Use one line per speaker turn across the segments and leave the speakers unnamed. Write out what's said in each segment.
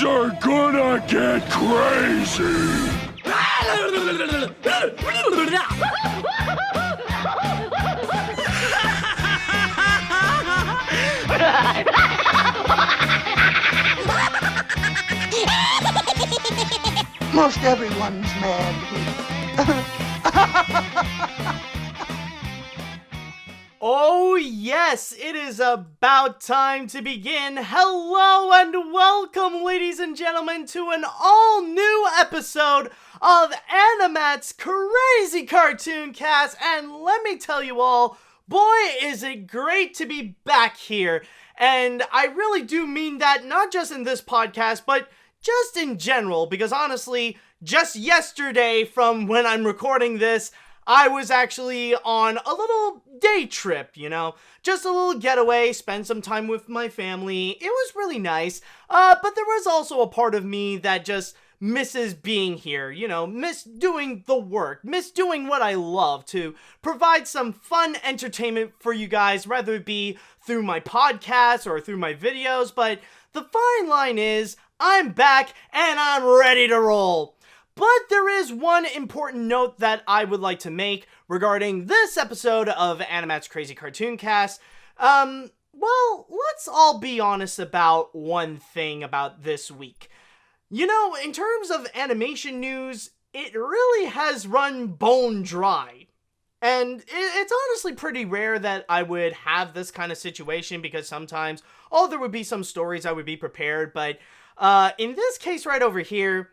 Things are gonna get crazy!
Most everyone's mad here.
Oh yes, it is about time to begin. Hello and welcome, ladies and gentlemen, to an all-new episode of AniMat's Crazy Cartoon Cast. And let me tell you all, boy, is it great to be back here. And I really do mean that, not just in this podcast, but just in general, because honestly, just yesterday from when I'm recording this, I was actually on a little day trip, just a little getaway, spend some time with my family. It was really nice, but there was also a part of me that just misses being here, miss doing the work, miss doing what I love to provide some fun entertainment for you guys, whether it be through my podcast or through my videos. But the fine line is, I'm back and I'm ready to roll. But there is one important note that I would like to make regarding this episode of AniMat's Crazy Cartoon Cast. Well, let's all be honest about one thing about this week. In terms of animation news, it really has run bone dry. And it's honestly pretty rare that I would have this kind of situation, because sometimes, there would be some stories I would be prepared, but in this case right over here,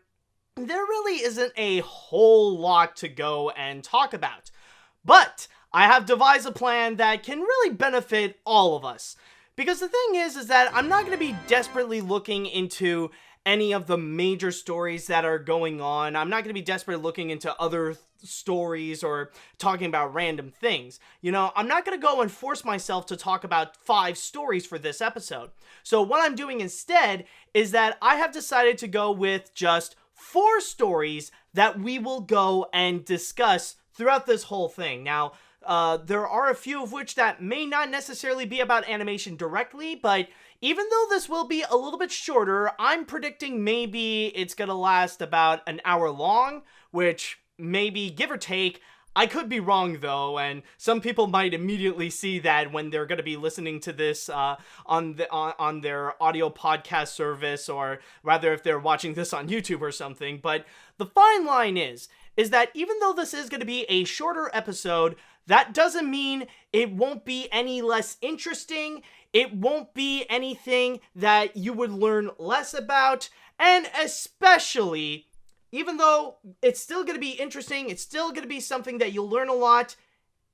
there really isn't a whole lot to go and talk about. But I have devised a plan that can really benefit all of us. Because the thing is that I'm not going to be desperately looking into any of the major stories that are going on. I'm not going to be desperately looking into other stories or talking about random things. I'm not going to go and force myself to talk about 5 stories for this episode. So what I'm doing instead is that I have decided to go with just 4 stories that we will go and discuss throughout this whole thing. Now, there are a few of which that may not necessarily be about animation directly, but even though this will be a little bit shorter, I'm predicting maybe it's gonna last about an hour long, which maybe give or take. I could be wrong though, and some people might immediately see that when they're going to be listening to this on their audio podcast service, or rather if they're watching this on YouTube or something. But the fine line is that even though this is going to be a shorter episode, that doesn't mean it won't be any less interesting. It won't be anything that you would learn less about, and especially, even though it's still going to be interesting, it's still going to be something that you'll learn a lot,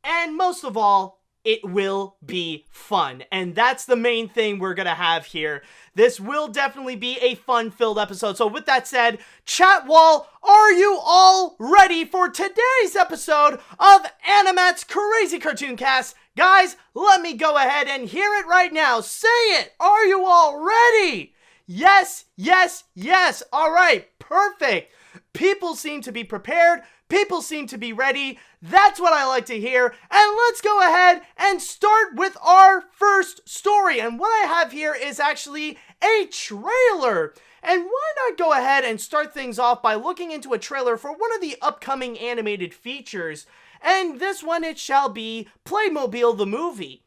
and most of all, it will be fun. And that's the main thing we're going to have here. This will definitely be a fun-filled episode. So with that said, chat wall, are you all ready for today's episode of AniMat's Crazy Cartoon Cast? Guys, let me go ahead and hear it right now. Say it! Are you all ready? Yes, yes, yes. All right, perfect. People seem to be prepared. People seem to be ready. That's what I like to hear. And let's go ahead and start with our first story. And what I have here is actually a trailer. And why not go ahead and start things off by looking into a trailer for one of the upcoming animated features. And this one, it shall be Playmobil the movie.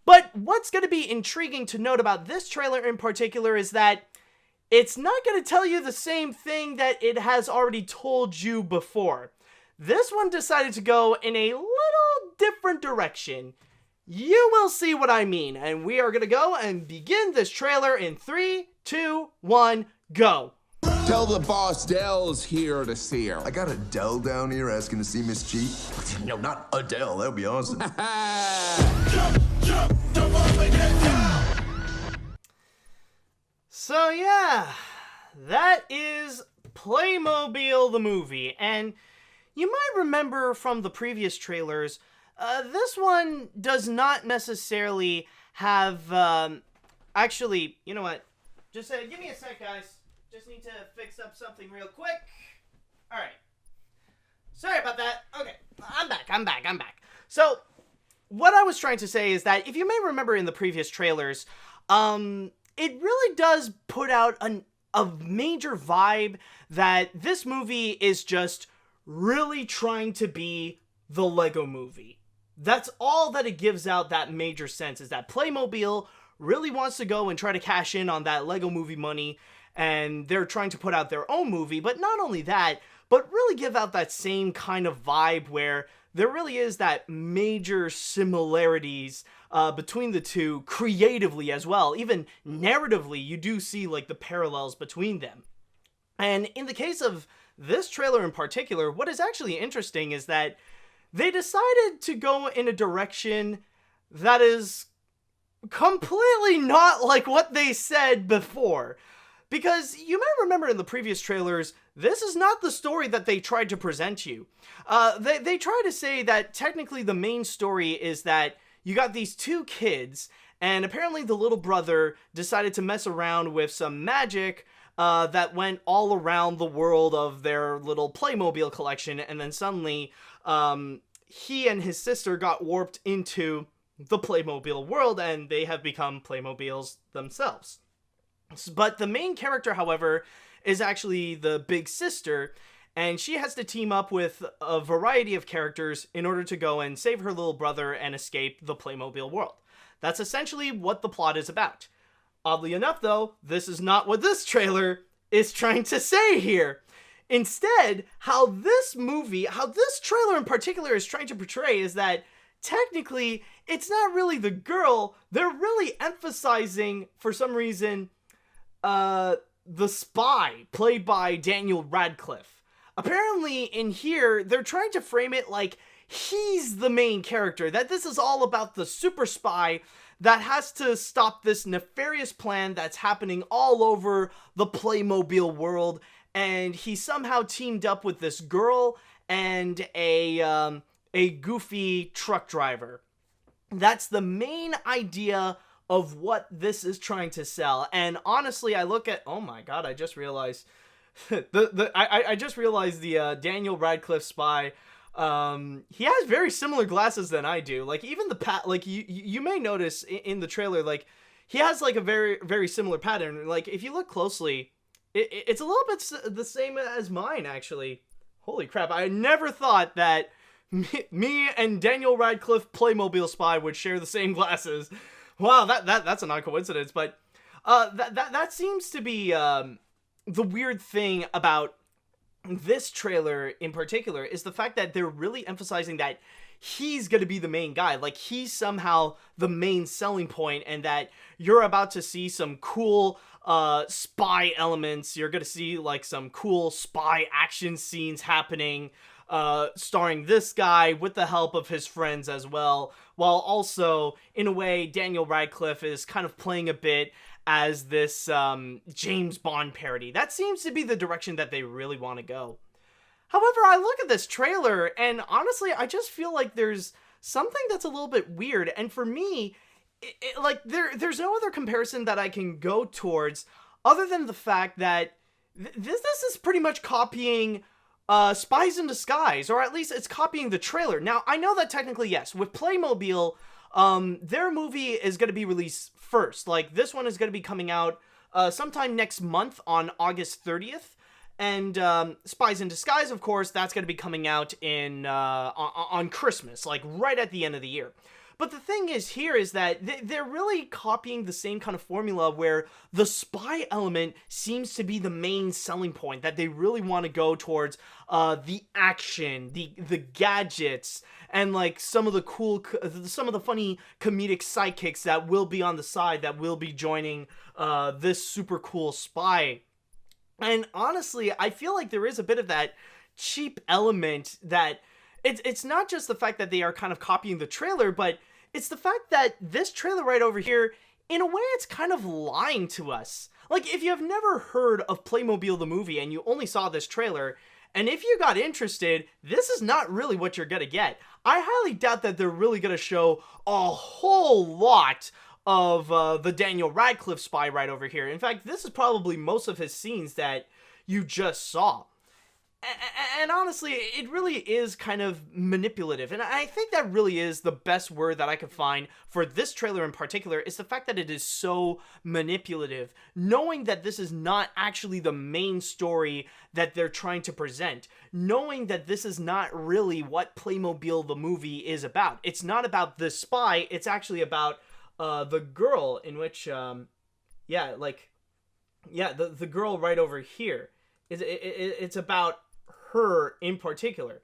But what's going to be intriguing to note about this trailer in particular is that it's not going to tell you the same thing that it has already told you before. This one decided to go in a little different direction. You will see what I mean. And we are going to go and begin this trailer in 3, 2, 1, go.
Tell the boss Dell's here to see her.
I got Adele down here asking to see Miss Cheat. No, not Adele. That would be awesome.
So yeah, that is Playmobil the movie. And you might remember from the previous trailers, this one does not necessarily have, actually, you know what? Just give me a sec, guys. Just need to fix up something real quick. Alright. Sorry about that. Okay, I'm back. So, what I was trying to say is that, if you may remember in the previous trailers, it really does put out a major vibe that this movie is just really trying to be the Lego movie. That's all that it gives out, that major sense, is that Playmobil really wants to go and try to cash in on that Lego movie money, and they're trying to put out their own movie. But not only that, but really give out that same kind of vibe where there really is that major similarities between the two, creatively as well. Even narratively, you do see like the parallels between them. And in the case of this trailer in particular, what is actually interesting is that they decided to go in a direction that is completely not like what they said before. Because you may remember in the previous trailers, this is not the story that they tried to present you. They try to say that technically the main story is that you got these two kids, and apparently the little brother decided to mess around with some magic that went all around the world of their little Playmobil collection, and then suddenly he and his sister got warped into the Playmobil world, and they have become Playmobils themselves. But the main character, however, is actually the big sister, and she has to team up with a variety of characters in order to go and save her little brother and escape the Playmobil world. That's essentially what the plot is about. Oddly enough, though, this is not what this trailer is trying to say here. Instead, how this trailer in particular is trying to portray is that technically, it's not really the girl. They're really emphasizing, for some reason, the spy, played by Daniel Radcliffe. Apparently, in here, they're trying to frame it like he's the main character, that this is all about the super spy that has to stop this nefarious plan that's happening all over the Playmobil world, and he somehow teamed up with this girl and a goofy truck driver. That's the main idea of what this is trying to sell. And honestly, I look at, oh my god, I just realized I just realized the Daniel Radcliffe spy, he has very similar glasses than I do. Like even the like you may notice in the trailer, like he has like a very, very similar pattern. Like if you look closely, it's a little bit the same as mine, actually. Holy crap, I never thought that me and Daniel Radcliffe Playmobil spy would share the same glasses. Wow, that's a non-coincidence, but that seems to be the weird thing about this trailer in particular, is the fact that they're really emphasizing that he's gonna be the main guy, like he's somehow the main selling point, and that you're about to see some cool spy elements. You're gonna see like some cool spy action scenes happening, starring this guy with the help of his friends as well, while also, in a way, Daniel Radcliffe is kind of playing a bit as this James Bond parody. That seems to be the direction that they really want to go. However, I look at this trailer, and honestly, I just feel like there's something that's a little bit weird, and for me, like, there's no other comparison that I can go towards other than the fact that this is pretty much copying Spies in Disguise, or at least it's copying the trailer. Now, I know that technically, yes, with Playmobil, their movie is going to be released first. Like, this one is going to be coming out sometime next month on August 30th. And Spies in Disguise, of course, that's going to be coming out on Christmas, like right at the end of the year. But the thing is here is that they're really copying the same kind of formula where the spy element seems to be the main selling point, that they really want to go towards the action, the gadgets, and like some of the funny comedic sidekicks that will be on the side, that will be joining this super cool spy. And honestly, I feel like there is a bit of that cheap element that it's not just the fact that they are kind of copying the trailer, but it's the fact that this trailer right over here, in a way, it's kind of lying to us. Like, if you have never heard of Playmobil the movie and you only saw this trailer, and if you got interested, this is not really what you're gonna get. I highly doubt that they're really gonna show a whole lot of the Daniel Radcliffe spy right over here. In fact, this is probably most of his scenes that you just saw. And honestly, it really is kind of manipulative. And I think that really is the best word that I could find for this trailer in particular, is the fact that it is so manipulative. Knowing that this is not actually the main story that they're trying to present. Knowing that this is not really what Playmobil the movie is about. It's not about the spy, it's actually about the girl in which, the girl right over here. It's about her in particular.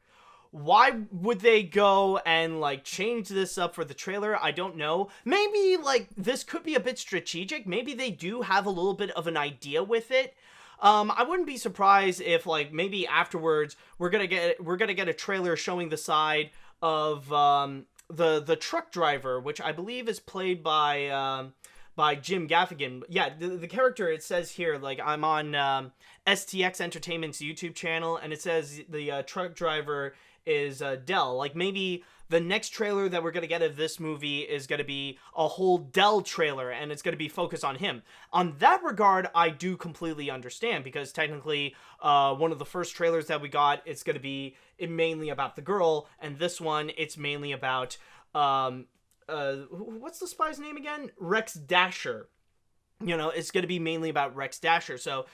Why would they go and like change this up for the trailer? I don't know. Maybe like this could be a bit strategic. Maybe they do have a little bit of an idea with it. I wouldn't be surprised if like maybe afterwards we're gonna get a trailer showing the side of the truck driver, which I believe is played by Jim Gaffigan. Yeah, the character, it says here, like, I'm on STX Entertainment's YouTube channel, and it says the truck driver is Dell. Like, maybe the next trailer that we're going to get of this movie is going to be a whole Dell trailer, and it's going to be focused on him. On that regard, I do completely understand, because technically, one of the first trailers that we got, it's going to be mainly about the girl, and this one, it's mainly about... what's the spy's name again? Rex Dasher. You know, it's going to be mainly about Rex Dasher. So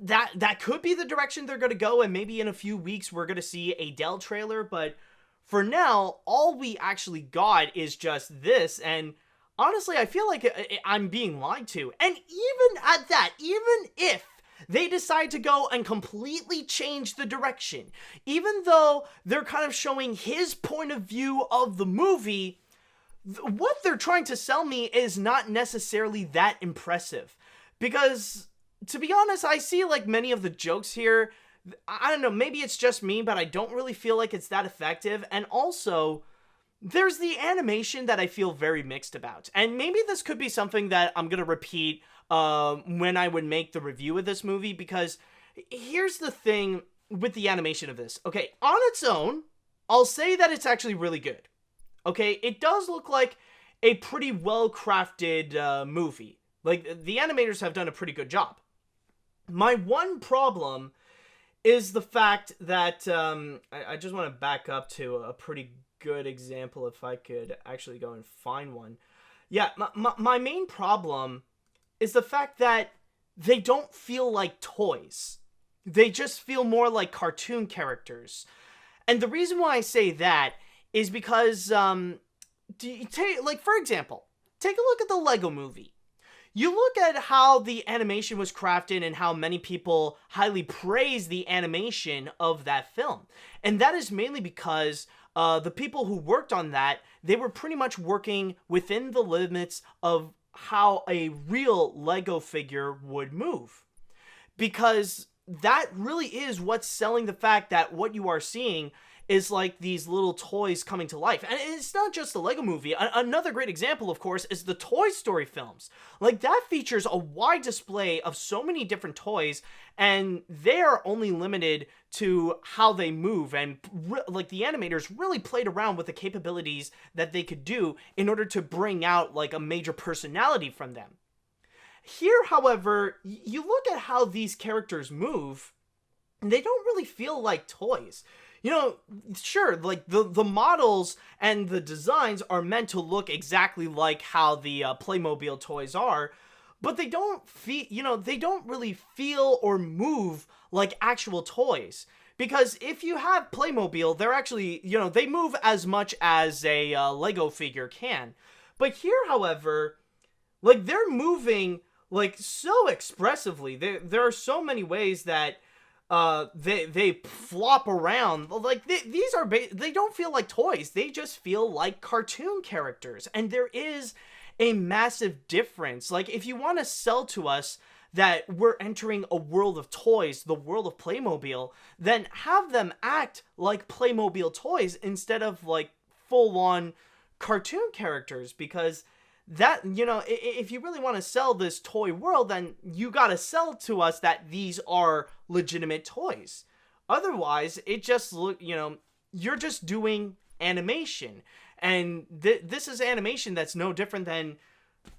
that could be the direction they're going to go, and maybe in a few weeks we're going to see a Dell trailer, but for now, all we actually got is just this, and honestly, I feel like I'm being lied to. And even at that, even if they decide to go and completely change the direction, even though they're kind of showing his point of view of the movie, what they're trying to sell me is not necessarily that impressive. Because, to be honest, I see like many of the jokes here, I don't know, maybe it's just me, but I don't really feel like it's that effective. And also, there's the animation that I feel very mixed about. And maybe this could be something that I'm going to repeat when I would make the review of this movie, because here's the thing with the animation of this. Okay, on its own, I'll say that it's actually really good. Okay, it does look like a pretty well-crafted movie. Like, the animators have done a pretty good job. My one problem is the fact that, I just want to back up to a pretty good example if I could actually go and find one. Yeah, my main problem is the fact that they don't feel like toys. They just feel more like cartoon characters. And the reason why I say that is because, like, for example, take a look at the Lego movie. You look at how the animation was crafted and how many people highly praise the animation of that film. And that is mainly because the people who worked on that, they were pretty much working within the limits of how a real Lego figure would move. Because that really is what's selling the fact that what you are seeing is like these little toys coming to life. And it's not just the Lego movie. Another great example, of course, is the Toy Story films. Like, that features a wide display of so many different toys, and they are only limited to how they move. And like, the animators really played around with the capabilities that they could do in order to bring out like a major personality from them. Here, however, you look at how these characters move, and they don't really feel like toys. You know, sure, like, the models and the designs are meant to look exactly like how the Playmobil toys are, but they don't feel, you know, they don't really feel or move like actual toys. Because if you have Playmobil, they're actually, you know, they move as much as a Lego figure can. But here, however, like, they're moving, like, so expressively. There are so many ways that they flop around. Like, these are they don't feel like toys. They just feel like cartoon characters. And there is a massive difference. Like, if you want to sell to us that we're entering a world of toys, the world of Playmobil, then have them act like Playmobil toys instead of like full-on cartoon characters. Because that, you know, if you really want to sell this toy world, then you gotta sell to us that these are legitimate toys. Otherwise, it just look, you know, you're just doing animation. And this is animation that's no different than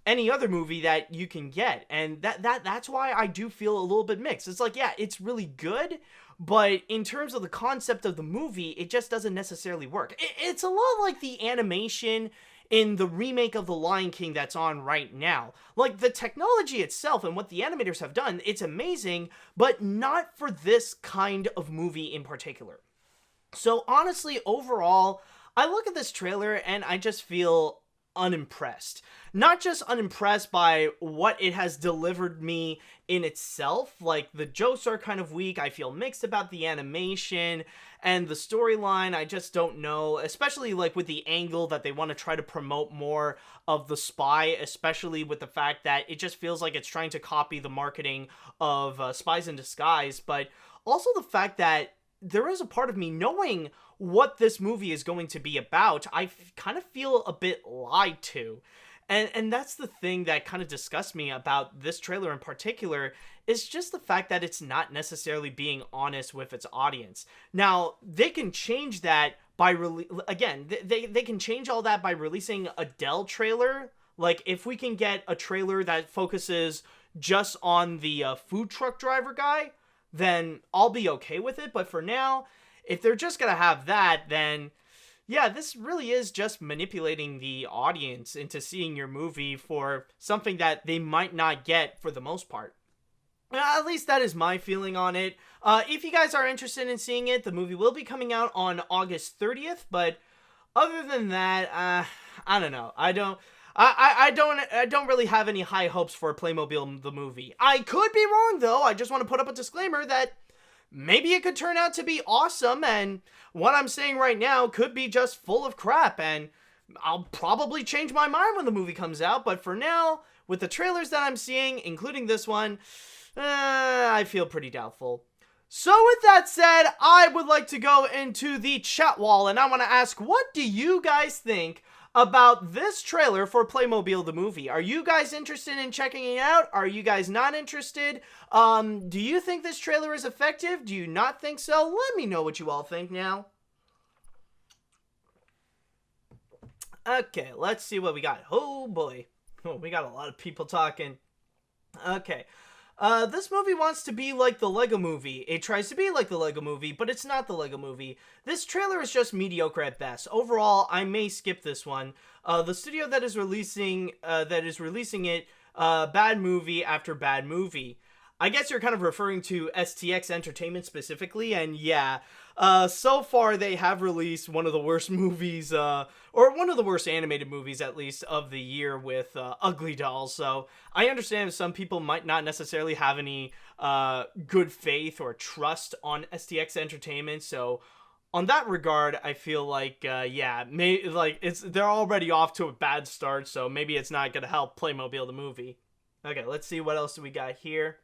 any other movie that you can get. And that's why I do feel a little bit mixed. It's like, yeah, it's really good, but in terms of the concept of the movie, it just doesn't necessarily work. It's a lot like the animation in the remake of The Lion King that's on right now. Like, the technology itself and what the animators have done, it's amazing, but not for this kind of movie in particular. So honestly, overall, I look at this trailer and I just feel unimpressed. Not just unimpressed by what it has delivered me in itself, like the jokes are kind of weak, I feel mixed about the animation, and the storyline, I just don't know, especially like with the angle that they want to try to promote more of the spy, especially with the fact that it just feels like it's trying to copy the marketing of Spies in Disguise, but also the fact that there is a part of me knowing what this movie is going to be about, kind of feel a bit lied to. And that's the thing that kind of disgusts me about this trailer in particular, is just the fact that it's not necessarily being honest with its audience. Now, they can change that by, they can change all that by releasing a Dell trailer. Like, if we can get a trailer that focuses just on the food truck driver guy, then I'll be okay with it. But for now, if they're just gonna have that, then yeah, this really is just manipulating the audience into seeing your movie for something that they might not get for the most part. At least that is my feeling on it. If you guys are interested in seeing it, the movie will be coming out on August 30th, but other than that, I don't know. I don't really have any high hopes for Playmobil the movie. I could be wrong though. I just want to put up a disclaimer that maybe it could turn out to be awesome, and what I'm saying right now could be just full of crap, and I'll probably change my mind when the movie comes out, but for now, with the trailers that I'm seeing, including this one, I feel pretty doubtful. So with that said, I would like to go into the chat wall, and I want to ask, what do you guys think about this trailer for Playmobil the movie? Are you guys interested in checking it out? Are you guys not interested? Do you think this trailer is effective? Do you not think so? Let me know what you all think now. Okay, let's see what we got. Oh boy. Oh, we got a lot of people talking. Okay. This movie wants to be like the Lego Movie. It tries to be like the Lego Movie, but it's not the Lego Movie. This trailer is just mediocre at best. Overall, I may skip this one. The studio that is releasing it, bad movie after bad movie. I guess you're kind of referring to STX Entertainment specifically, and yeah, so far they have released one of the worst movies, or one of the worst animated movies at least of the year with Ugly Dolls, so I understand some people might not necessarily have any good faith or trust on STX Entertainment, so on that regard, I feel like, yeah, they're already off to a bad start, so maybe it's not gonna help Playmobil the movie. Okay, let's see what else do we got here.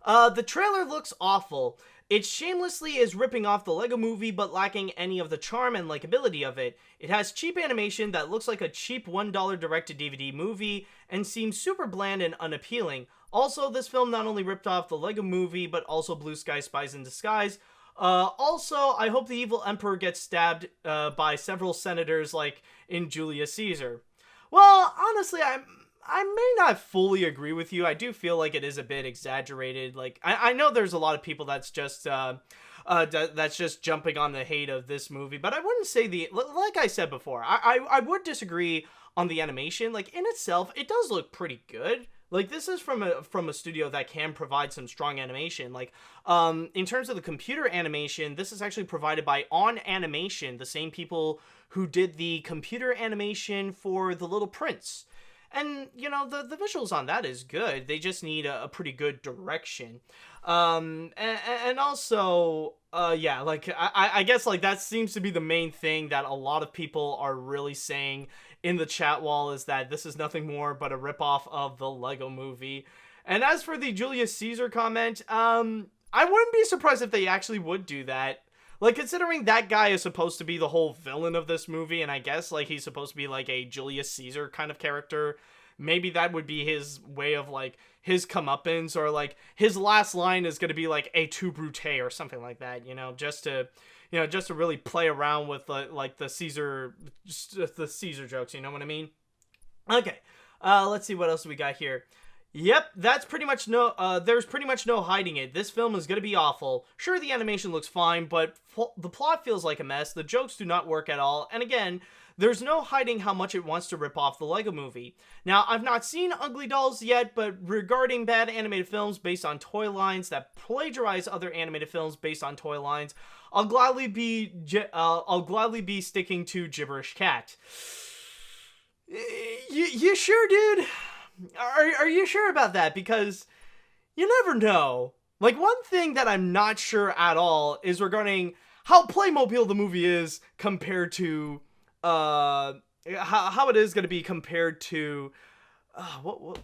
The trailer looks awful. It shamelessly is ripping off the Lego Movie, but lacking any of the charm and likability of it. It has cheap animation that looks like a cheap $1 direct-to-DVD movie, and seems super bland and unappealing. Also, this film not only ripped off the Lego Movie, but also Blue Sky Spies in Disguise. Also, I hope the evil emperor gets stabbed by several senators like in Julius Caesar. Well, honestly, I may not fully agree with you. I do feel like it is a bit exaggerated. Like, I know there's a lot of people that's just jumping on the hate of this movie, but I wouldn't say like I said before, I would disagree on the animation. Like, in itself, it does look pretty good. Like, this is from a studio that can provide some strong animation. Like, in terms of the computer animation, this is actually provided by AniMat's, the same people who did the computer animation for The Little Prince. And, you know, the visuals on that is good. They just need a pretty good direction. And also, yeah, like, I guess, like, that seems to be the main thing that a lot of people are really saying in the chat wall, is that this is nothing more but a ripoff of the Lego Movie. And as for the Julius Caesar comment, I wouldn't be surprised if they actually would do that. Like, considering that guy is supposed to be the whole villain of this movie, and I guess, like, he's supposed to be, like, a Julius Caesar kind of character, maybe that would be his way of, like, his comeuppance, or, like, his last line is gonna be, like, a tu brute or something like that, you know, just to really play around with, like, the Caesar jokes, you know what I mean? Okay. Let's see what else we got here. Yep, that's pretty much there's pretty much no hiding it. This film is gonna be awful. Sure, the animation looks fine, but the plot feels like a mess. The jokes do not work at all. And again, there's no hiding how much it wants to rip off the Lego Movie. Now, I've not seen Ugly Dolls yet, but regarding bad animated films based on toy lines that plagiarize other animated films based on toy lines, I'll gladly be sticking to Gibberish Cat. You sure, dude? Are you sure about that? Because you never know. Like, one thing that I'm not sure at all is regarding how Playmobil the movie is compared to how it is going to be compared to what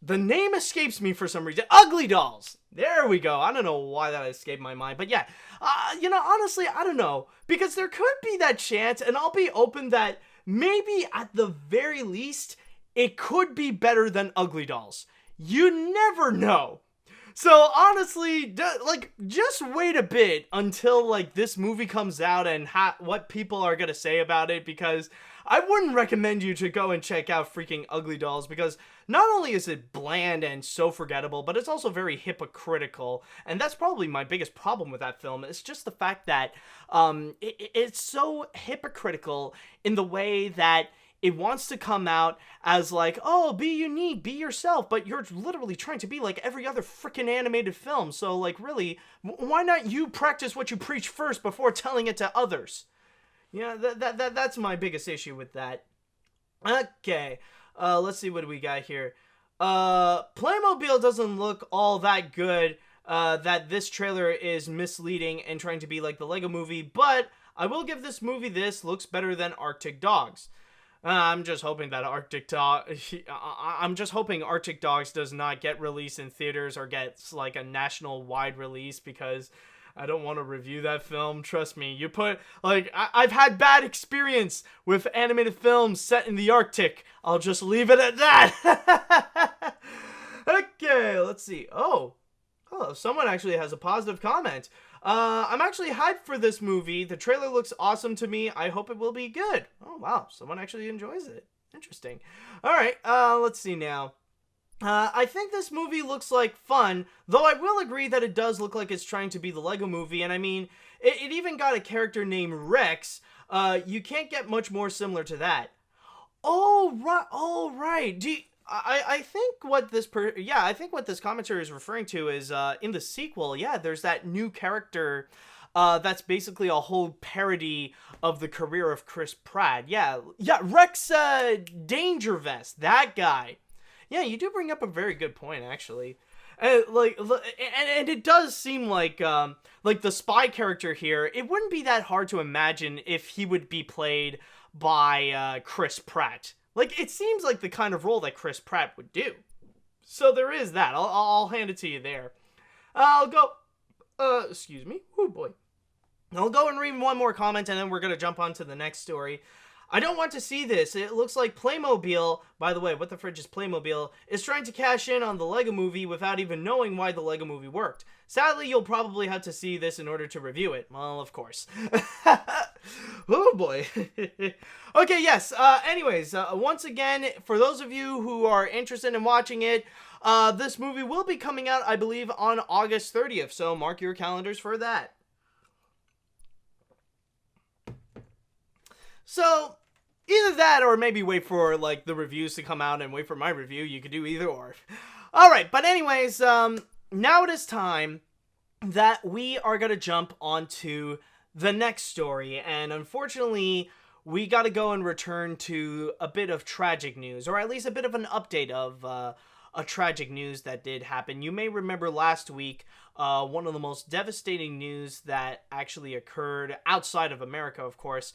the name escapes me for some reason. Ugly Dolls. There we go. I don't know why that escaped my mind, but yeah, honestly, I don't know, because there could be that chance, and I'll be open that maybe at the very least it could be better than Ugly Dolls. You never know. So honestly, just wait a bit until like this movie comes out and what people are gonna say about it, because I wouldn't recommend you to go and check out freaking Ugly Dolls, because not only is it bland and so forgettable, but it's also very hypocritical, and that's probably my biggest problem with that film. It's just the fact that it's so hypocritical in the way that it wants to come out as like, oh, be unique, be yourself, but you're literally trying to be like every other freaking animated film. So, like, really, why not you practice what you preach first before telling it to others? Yeah, that's my biggest issue with that. Okay, let's see what we got here. Playmobil doesn't look all that good. That this trailer is misleading and trying to be like the Lego Movie, but I will give this movie looks better than Arctic Dogs. I'm just hoping that Arctic Dogs does not get released in theaters or gets like a national wide release, because I don't want to review that film. Trust me, I've had bad experience with animated films set in the Arctic. I'll just leave it at that. Okay, let's see. Oh, someone actually has a positive comment. I'm actually hyped for this movie. The trailer looks awesome to me. I hope it will be good. Oh, wow. Someone actually enjoys it. Interesting. All right. Let's see now. I think this movie looks like fun, though I will agree that it does look like it's trying to be the Lego Movie. And I mean, it even got a character named Rex. You can't get much more similar to that. Oh, right. Oh, right. I think what this commenter is referring to is in the sequel. Yeah, there's that new character that's basically a whole parody of the career of Chris Pratt. Yeah, Rex Danger Vest, that guy. Yeah, you do bring up a very good point, actually. And it does seem like the spy character here, it wouldn't be that hard to imagine if he would be played by Chris Pratt. Like, it seems like the kind of role that Chris Pratt would do. So there is that. I'll hand it to you there. I'll go... excuse me. Oh, boy. I'll go and read one more comment, and then we're going to jump on to the next story. I don't want to see this. It looks like Playmobil, by the way, what the fridge is Playmobil, is trying to cash in on the Lego Movie without even knowing why the Lego Movie worked. Sadly, you'll probably have to see this in order to review it. Well, of course. Oh, boy. Okay, yes. Anyways, once again, for those of you who are interested in watching it, this movie will be coming out, I believe, on August 30th. So mark your calendars for that. So, either that or maybe wait for, like, the reviews to come out and wait for my review. You could do either or. Alright, but anyways, now it is time that we are going to jump onto the next story. And unfortunately, we got to go and return to a bit of tragic news, or at least a bit of an update of a tragic news that did happen. You may remember last week, one of the most devastating news that actually occurred outside of America, of course,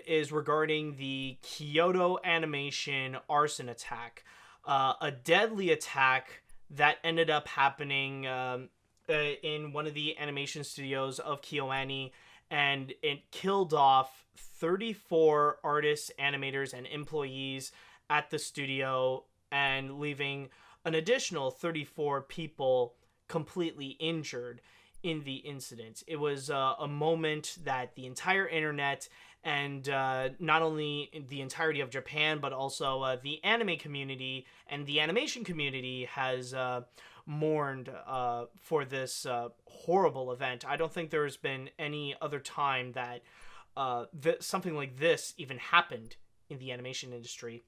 is regarding the Kyoto Animation arson attack. A deadly attack that ended up happening in one of the animation studios of KyoAni, and it killed off 34 artists, animators, and employees at the studio, and leaving an additional 34 people completely injured in the incident. It was a moment that the entire internet and not only the entirety of Japan, but also the anime community and the animation community has mourned for this horrible event. I don't think there's been any other time that something like this even happened in the animation industry.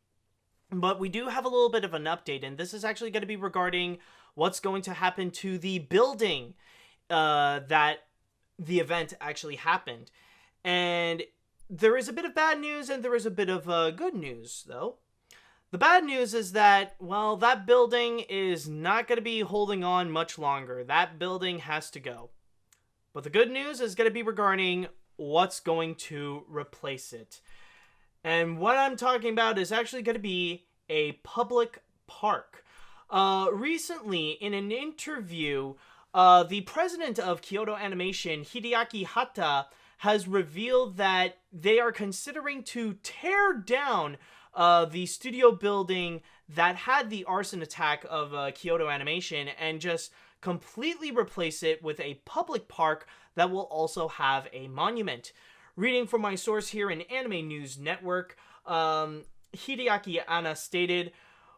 But we do have a little bit of an update, and this is actually going to be regarding what's going to happen to the building that the event actually happened. And there is a bit of bad news and there is a bit of good news, though. The bad news is that, well, that building is not going to be holding on much longer. That building has to go. But the good news is going to be regarding what's going to replace it. And what I'm talking about is actually going to be a public park. Recently, in an interview, the president of Kyoto Animation, Hideaki Hata, has revealed that they are considering to tear down the studio building that had the arson attack of Kyoto Animation and just completely replace it with a public park that will also have a monument. Reading from my source here in Anime News Network, Hideaki Anna stated,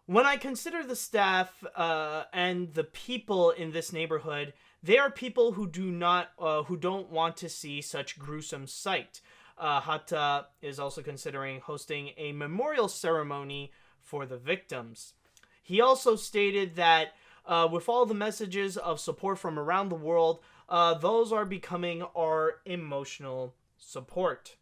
"When I consider the staff and the people in this neighborhood, they are people who don't want to see such gruesome sight." Hata is also considering hosting a memorial ceremony for the victims. He also stated that with all the messages of support from around the world, those are becoming our emotional support.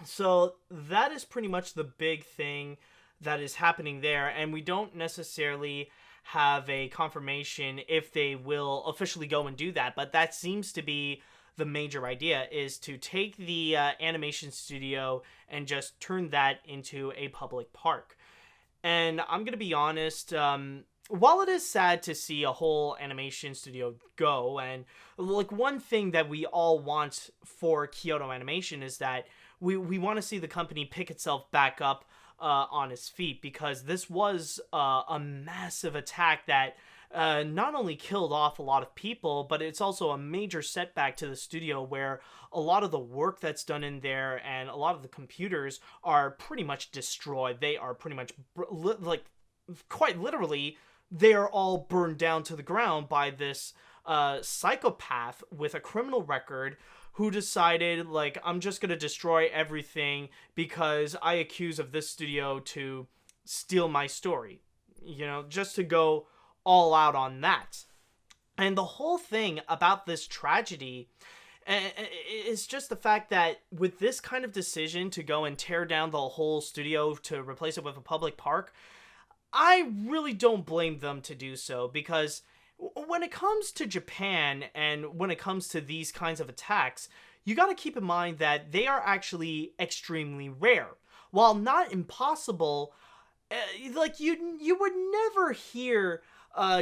So that is pretty much the big thing that is happening there, and we don't necessarily have a confirmation if they will officially go and do that, but that seems to be the major idea, is to take the animation studio and just turn that into a public park. And I'm going to be honest, while it is sad to see a whole animation studio go, and like one thing that we all want for Kyoto Animation is that we want to see the company pick itself back up on its feet, because this was a massive attack that not only killed off a lot of people, but it's also a major setback to the studio, where a lot of the work that's done in there and a lot of the computers are pretty much destroyed. They are pretty much, like, quite literally, they are all burned down to the ground by this psychopath with a criminal record who decided, like, I'm just going to destroy everything because I accuse of this studio to steal my story. You know, just to go all out on that. And the whole thing about this tragedy is just the fact that with this kind of decision to go and tear down the whole studio to replace it with a public park, I really don't blame them to do so, because when it comes to Japan and when it comes to these kinds of attacks, you got to keep in mind that they are actually extremely rare. While not impossible, like you would never hear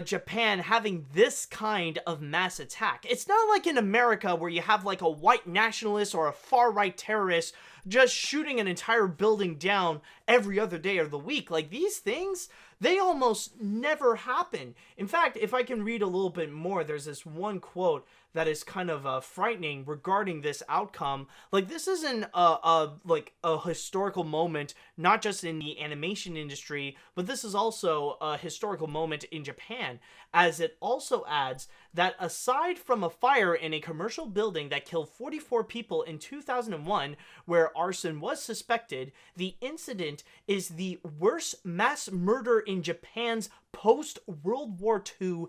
Japan having this kind of mass attack. It's not like in America where you have like a white nationalist or a far-right terrorist just shooting an entire building down every other day of the week. Like, these things, they almost never happen. In fact, if I can read a little bit more, there's this one quote that is kind of frightening regarding this outcome. Like, this isn't a historical moment, not just in the animation industry, but this is also a historical moment in Japan, as it also adds that aside from a fire in a commercial building that killed 44 people in 2001, where arson was suspected, the incident is the worst mass murder in Japan's post-World War II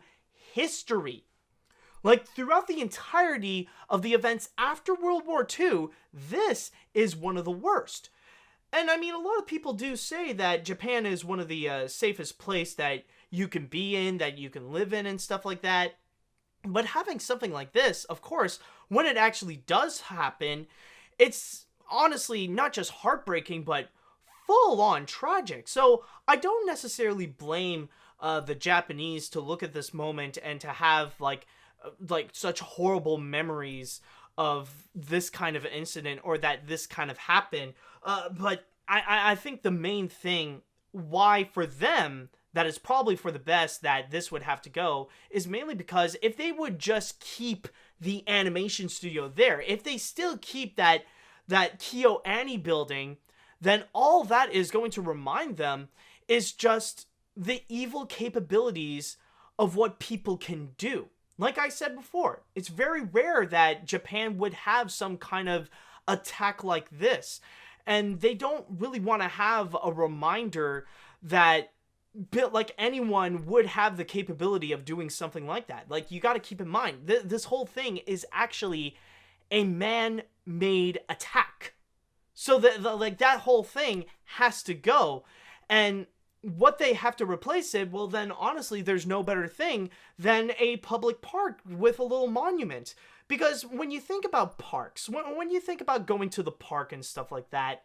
history. Like, throughout the entirety of the events after World War II, this is one of the worst. And I mean, a lot of people do say that Japan is one of the safest places that you can be in, that you can live in, and stuff like that. But having something like this, of course, when it actually does happen, it's honestly not just heartbreaking, but full-on tragic. So I don't necessarily blame the Japanese to look at this moment and to have like such horrible memories of this kind of incident, or that this kind of happened. But I think the main thing why for them that is probably for the best that this would have to go is mainly because if they would just keep the animation studio there, if they still keep that that KyoAni building, then all that is going to remind them is just the evil capabilities of what people can do. Like I said before, it's very rare that Japan would have some kind of attack like this. And they don't really want to have a reminder that like anyone would have the capability of doing something like that. Like, you got to keep in mind, this whole thing is actually a man-made attack. So like that whole thing has to go. And what they have to replace it, well, then honestly, there's no better thing than a public park with a little monument. Because when you think about parks, when you think about going to the park and stuff like that,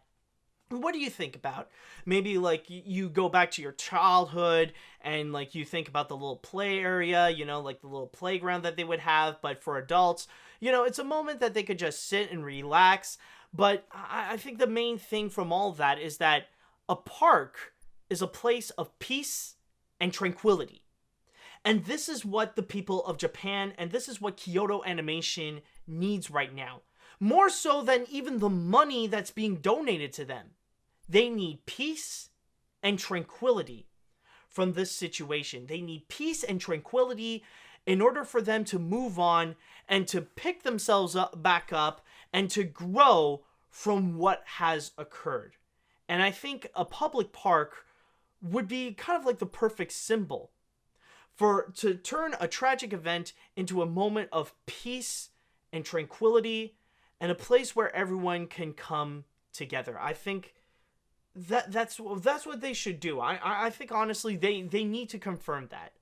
what do you think about? Maybe like you go back to your childhood and like you think about the little play area, you know, like the little playground that they would have, but for adults, you know, it's a moment that they could just sit and relax. But I think the main thing from all of that is that a park is a place of peace and tranquility. And this is what the people of Japan, and this is what Kyoto Animation needs right now. More so than even the money that's being donated to them. They need peace and tranquility from this situation. They need peace and tranquility in order for them to move on and to pick themselves back up and to grow from what has occurred. And I think a public park would be kind of like the perfect symbol to turn a tragic event into a moment of peace and tranquility and a place where everyone can come together. I think that's what they should do. I think honestly they need to confirm that.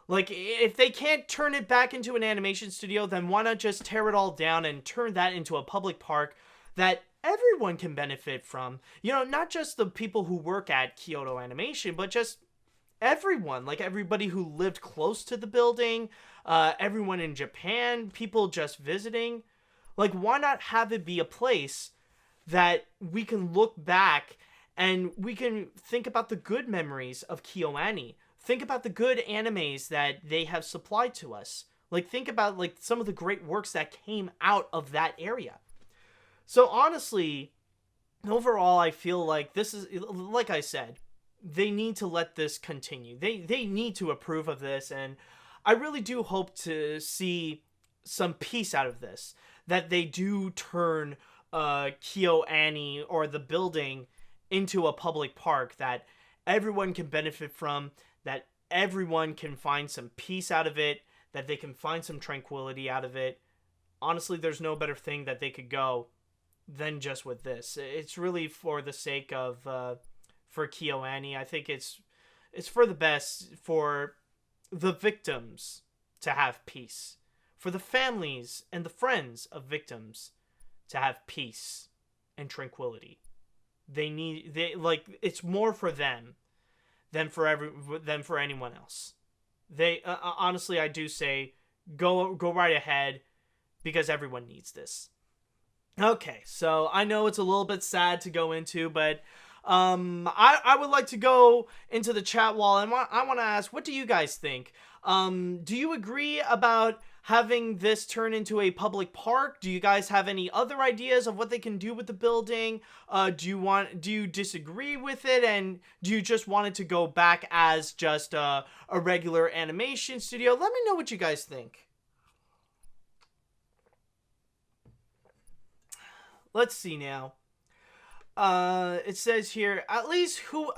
Like, if they can't turn it back into an animation studio, then why not just tear it all down and turn that into a public park that everyone can benefit from? You know, not just the people who work at Kyoto Animation, but just everyone. Like, everybody who lived close to the building, everyone in Japan, people just visiting. Like, why not have it be a place that we can look back and we can think about the good memories of KyoAni. Think about the good animes that they have supplied to us. Like, think about, like, some of the great works that came out of that area. So, honestly, overall, I feel like this is, like I said, they need to let this continue. They need to approve of this, and I really do hope to see some peace out of this. That they do turn KyoAni or the building into a public park that everyone can benefit from, that everyone can find some peace out of it, that they can find some tranquility out of it. Honestly, there's no better thing that they could go than just with this. It's really for the sake of for KyoAni. I think it's for the best for the victims to have peace, for the families and the friends of victims to have peace and tranquility. It's more for them than for anyone else. They honestly, I do say go right ahead, because everyone needs this. Okay, so I know it's a little bit sad to go into, but I would like to go into the chat wall, and I want to ask, what do you guys think? Do you agree about having this turn into a public park? Do you guys have any other ideas of what they can do with the building? Do you disagree with it, and do you just want it to go back as just a regular animation studio? Let me know what you guys think. Let's see now. It says here, at least who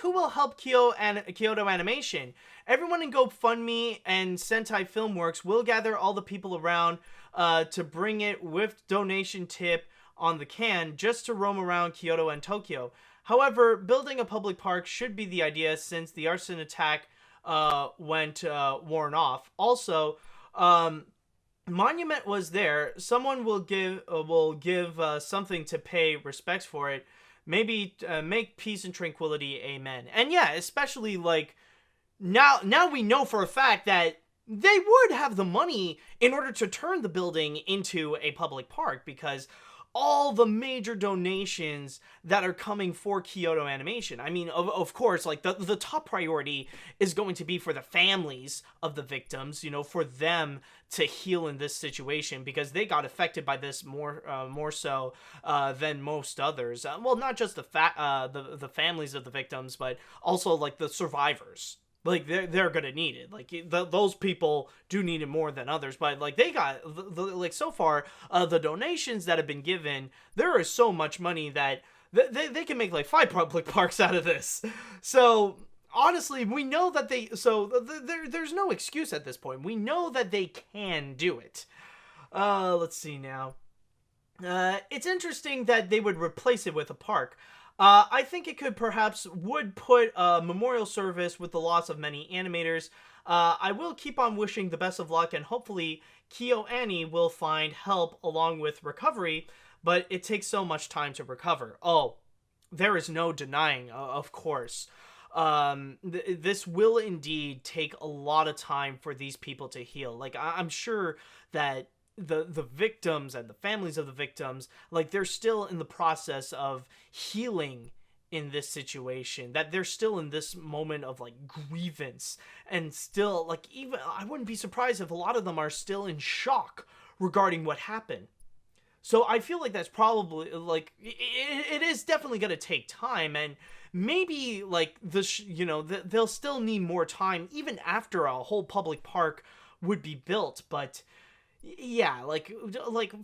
will help Kyoto Animation? Everyone in GoFundMe and Sentai Filmworks will gather all the people around to bring it with donation tip on the can, just to roam around Kyoto and Tokyo. However, building a public park should be the idea, since the arson attack went worn off. Also, monument was there. Someone will give something to pay respects for it. Maybe make peace and tranquility. Amen. And yeah, especially like now we know for a fact that they would have the money in order to turn the building into a public park, because all the major donations that are coming for Kyoto Animation. I mean, of course, like the top priority is going to be for the families of the victims, you know, for them to heal in this situation, because they got affected by this more so than most others. Well, not just the families of the victims, but also like the survivors. Like, they're gonna need it. Like, those people do need it more than others. But, like, they got, like, so far, the donations that have been given, there is so much money that they can make, like, 5 public parks out of this. So, honestly, we know that there's no excuse at this point. We know that they can do it. Let's see now. It's interesting that they would replace it with a park. I think it would put a memorial service with the loss of many animators. I will keep on wishing the best of luck, and hopefully Kyo Annie will find help along with recovery, but it takes so much time to recover. Oh, there is no denying, of course. This will indeed take a lot of time for these people to heal. Like, I'm sure that the victims and the families of the victims, like, they're still in the process of healing in this situation, that they're still in this moment of, like, grievance, and still, like, even I wouldn't be surprised if a lot of them are still in shock regarding what happened. So I feel like that's probably, like, it is definitely going to take time, and maybe, like, they'll still need more time even after a whole public park would be built. But yeah, like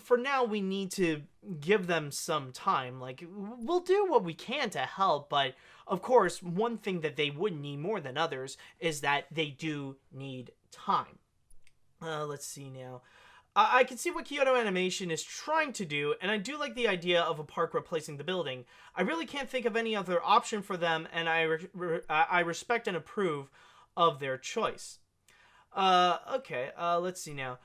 for now, we need to give them some time. Like, we'll do what we can to help, but of course, one thing that they would need more than others is that they do need time. Let's see now. I can see what Kyoto Animation is trying to do, and I do like the idea of a park replacing the building. I really can't think of any other option for them, and I respect and approve of their choice. Okay, let's see now.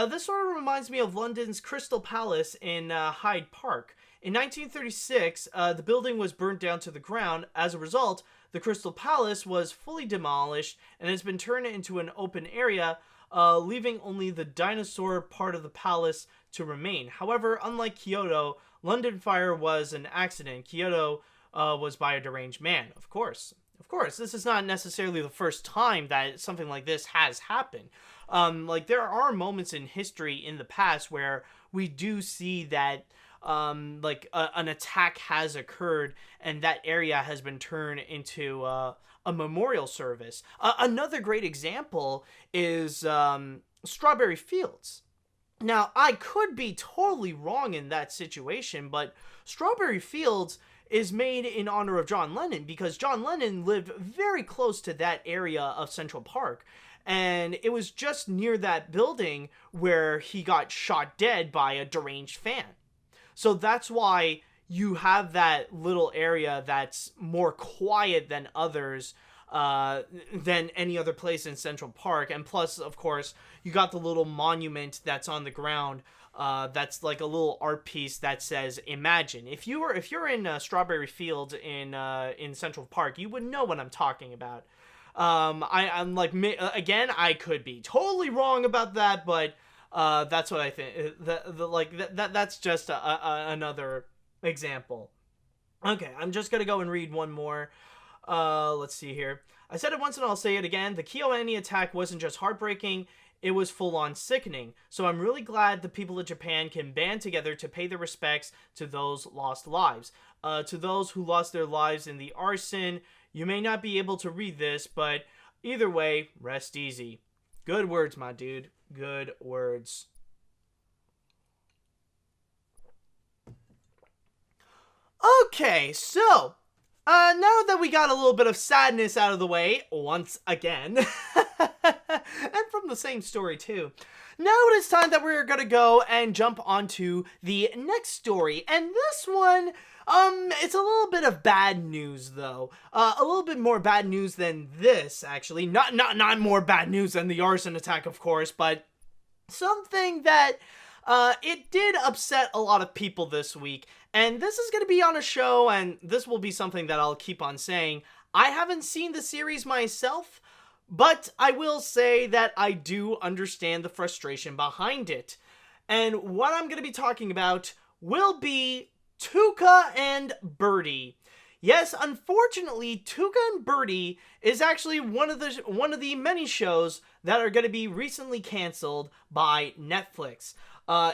This sort of reminds me of London's Crystal Palace in Hyde Park. In 1936, the building was burnt down to the ground. As a result, the Crystal Palace was fully demolished and has been turned into an open area, leaving only the dinosaur part of the palace to remain. However, unlike Kyoto, London fire was an accident. Kyoto was by a deranged man, of course. Of course, this is not necessarily the first time that something like this has happened. Like, there are moments in history in the past where we do see that, an attack has occurred and that area has been turned into a memorial service. Another great example is Strawberry Fields. Now, I could be totally wrong in that situation, but Strawberry Fields is made in honor of John Lennon, because John Lennon lived very close to that area of Central Park, and it was just near that building where he got shot dead by a deranged fan. So that's why you have that little area that's more quiet than others, than any other place in Central Park. And plus, of course, you got the little monument that's on the ground, that's like a little art piece that says "Imagine." If you're in Strawberry Fields in Central Park, you would know what I'm talking about. I'm like, again, I could be totally wrong about that, but that's what I think. That's just another example. Okay, I'm just gonna go and read one more. Let's see here. I said it once and I'll say it again. The KyoAni attack wasn't just heartbreaking, it was full-on sickening. So I'm really glad the people of Japan can band together to pay their respects to those lost lives. To those who lost their lives in the arson, you may not be able to read this, but either way, rest easy. Good words, my dude. Good words. Okay, so now that we got a little bit of sadness out of the way, once again, and from the same story too, now it is time that we're gonna go and jump onto the next story, and this one, it's a little bit of bad news though, a little bit more bad news than this, actually, not more bad news than the arson attack, of course, but something that, it did upset a lot of people this week. And this is going to be on a show, and this will be something that I'll keep on saying. I haven't seen the series myself, but I will say that I do understand the frustration behind it. And what I'm going to be talking about will be Tuca and Bertie. Yes, unfortunately, Tuca and Bertie is actually one of the many shows that are going to be recently canceled by Netflix.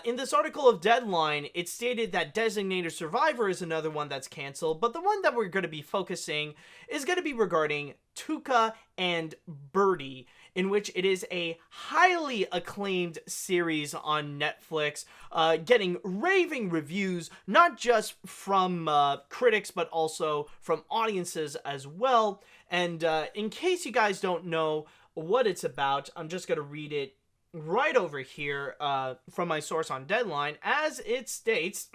In this article of Deadline, it stated that Designated Survivor is another one that's canceled, but the one that we're going to be focusing is going to be regarding Tuca and Bertie, in which it is a highly acclaimed series on Netflix, getting raving reviews, not just from critics, but also from audiences as well. And in case you guys don't know what it's about, I'm just going to read it right over here from my source on Deadline, as it states...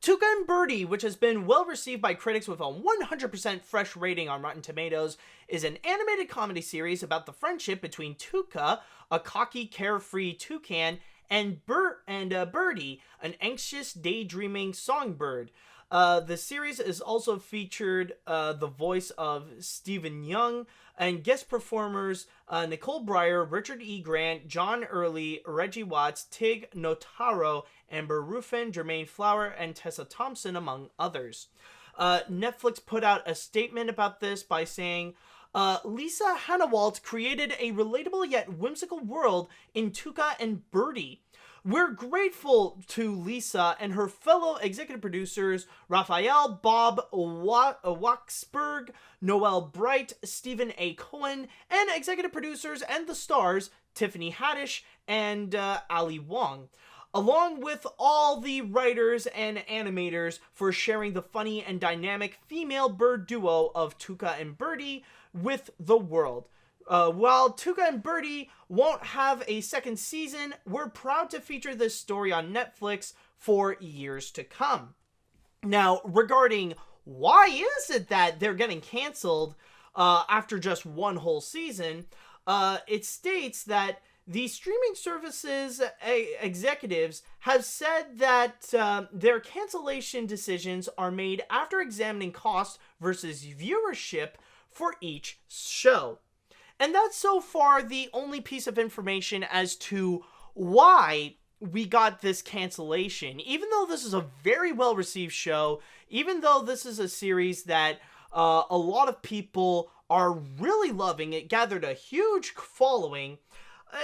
Tuca and Bertie, which has been well received by critics with a 100% fresh rating on Rotten Tomatoes, is an animated comedy series about the friendship between Tuca, a cocky, carefree toucan, and Bertie, an anxious, daydreaming songbird. The series is also featured the voice of Stephen Young and guest performers Nicole Breyer, Richard E. Grant, John Early, Reggie Watts, Tig Notaro, Amber Ruffin, Jermaine Flower, and Tessa Thompson, among others. Netflix put out a statement about this by saying, Lisa Hanawalt created a relatable yet whimsical world in Tuca and Bertie. We're grateful to Lisa and her fellow executive producers, Raphael Bob Waxberg, Noel Bright, Stephen A. Cohen, and executive producers and the stars, Tiffany Haddish and Ali Wong, along with all the writers and animators for sharing the funny and dynamic female bird duo of Tuca and Bertie with the world. While Tuca and Bertie won't have a second season, we're proud to feature this story on Netflix for years to come. Now, regarding why is it that they're getting canceled after just one whole season, it states that the streaming services executives have said that their cancellation decisions are made after examining cost versus viewership for each show. And that's so far the only piece of information as to why we got this cancellation. Even though this is a very well-received show, even though this is a series that a lot of people are really loving, it gathered a huge following,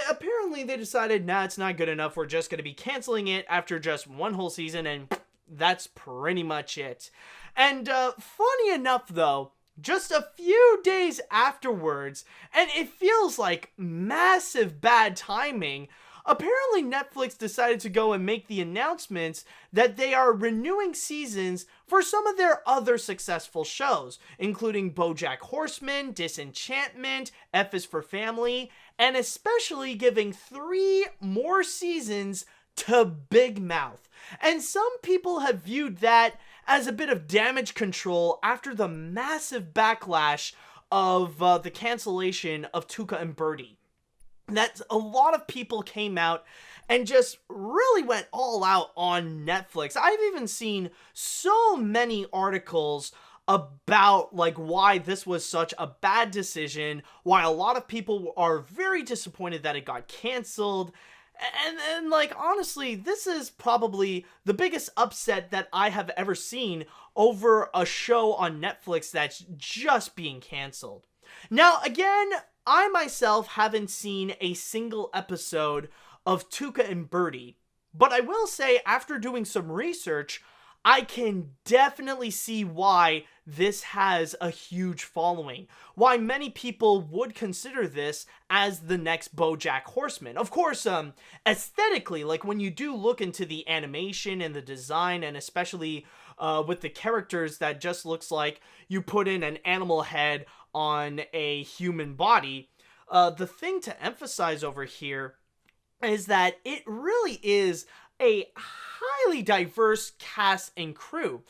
apparently they decided, nah, it's not good enough, we're just going to be canceling it after just one whole season, and that's pretty much it. And funny enough, though, just a few days afterwards, and it feels like massive bad timing, apparently Netflix decided to go and make the announcements that they are renewing seasons for some of their other successful shows, including BoJack Horseman, Disenchantment, F is for Family, and especially giving 3 more seasons to Big Mouth. And some people have viewed that as a bit of damage control after the massive backlash of the cancellation of Tuca and Bertie. That a lot of people came out and just really went all out on Netflix. I've even seen so many articles about like why this was such a bad decision, why a lot of people are very disappointed that it got canceled. And like, honestly, this is probably the biggest upset that I have ever seen over a show on Netflix that's just being canceled. Now, again, I myself haven't seen a single episode of Tuca and Bertie, but I will say, after doing some research, I can definitely see why this has a huge following. Why many people would consider this as the next BoJack Horseman. Of course, aesthetically, like when you do look into the animation and the design, and especially with the characters that just looks like you put in an animal head on a human body, the thing to emphasize over here is that it really is a highly diverse cast and crew.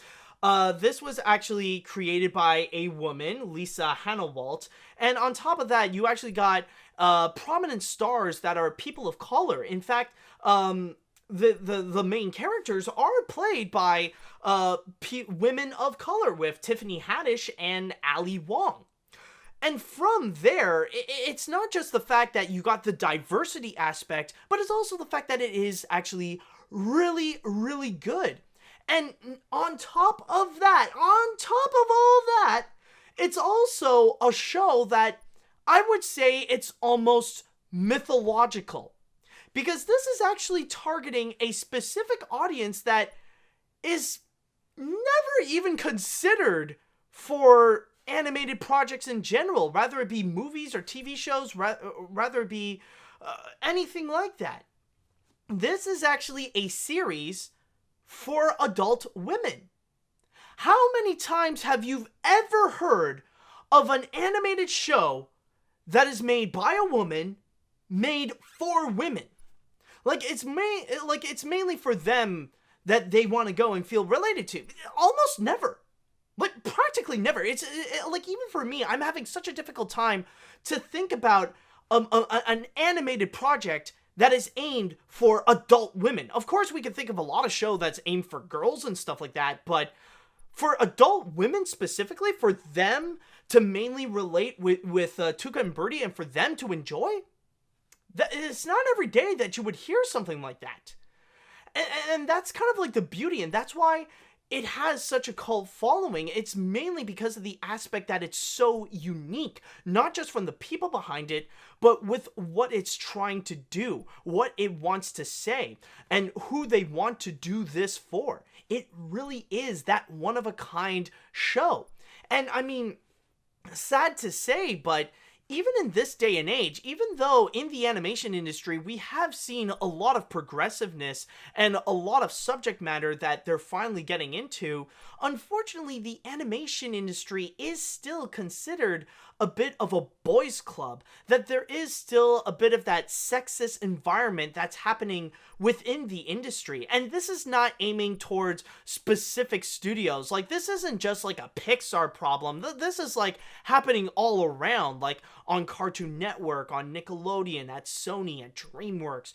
This was actually created by a woman, Lisa Hanawalt, and on top of that, you actually got prominent stars that are people of color. In fact, the main characters are played by women of color, with Tiffany Haddish and Ali Wong. And from there, it's not just the fact that you got the diversity aspect, but it's also the fact that it is actually really, really good. And on top of all that, it's also a show that I would say it's almost mythological. Because this is actually targeting a specific audience that is never even considered for animated projects in general, rather it be movies or TV shows, rather it be anything like that. This is actually a series for adult women. How many times have you ever heard of an animated show that is made by a woman, made for women? Like it's mainly for them that they want to go and feel related to. Almost never. Like practically never. It's like even for me, I'm having such a difficult time to think about an animated project that is aimed for adult women. Of course, we can think of a lot of show that's aimed for girls and stuff like that, but for adult women specifically, for them to mainly relate with Tuca and Bertie and for them to enjoy, it's not every day that you would hear something like that. And that's kind of like the beauty, and that's why it has such a cult following. It's mainly because of the aspect that it's so unique, not just from the people behind it, but with what it's trying to do, what it wants to say, and who they want to do this for. It really is that one-of-a-kind show. And I mean, sad to say, but even in this day and age, even though in the animation industry we have seen a lot of progressiveness and a lot of subject matter that they're finally getting into, unfortunately the animation industry is still considered a bit of a boys' club, that there is still a bit of that sexist environment that's happening within the industry. And this is not aiming towards specific studios. Like, this isn't just like a Pixar problem. This is like happening all around, like on Cartoon Network, on Nickelodeon, at Sony, at DreamWorks,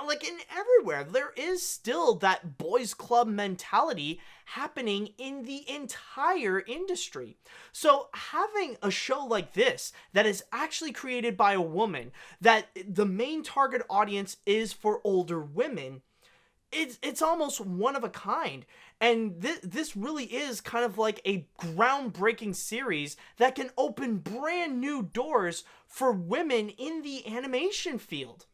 like in everywhere. There is still that boys' club mentality happening in the entire industry. So having a show like this that is actually created by a woman, that the main target audience is for older women, it's almost one of a kind. And this really is kind of like a groundbreaking series that can open brand new doors for women in the animation field.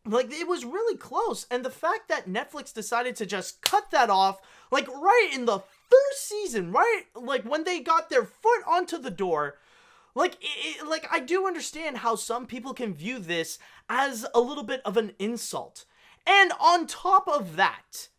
Like, it was really close, and the fact that Netflix decided to just cut that off, like, right in the first season, right, like, when they got their foot onto the door, like, like, I do understand how some people can view this as a little bit of an insult. And on top of that,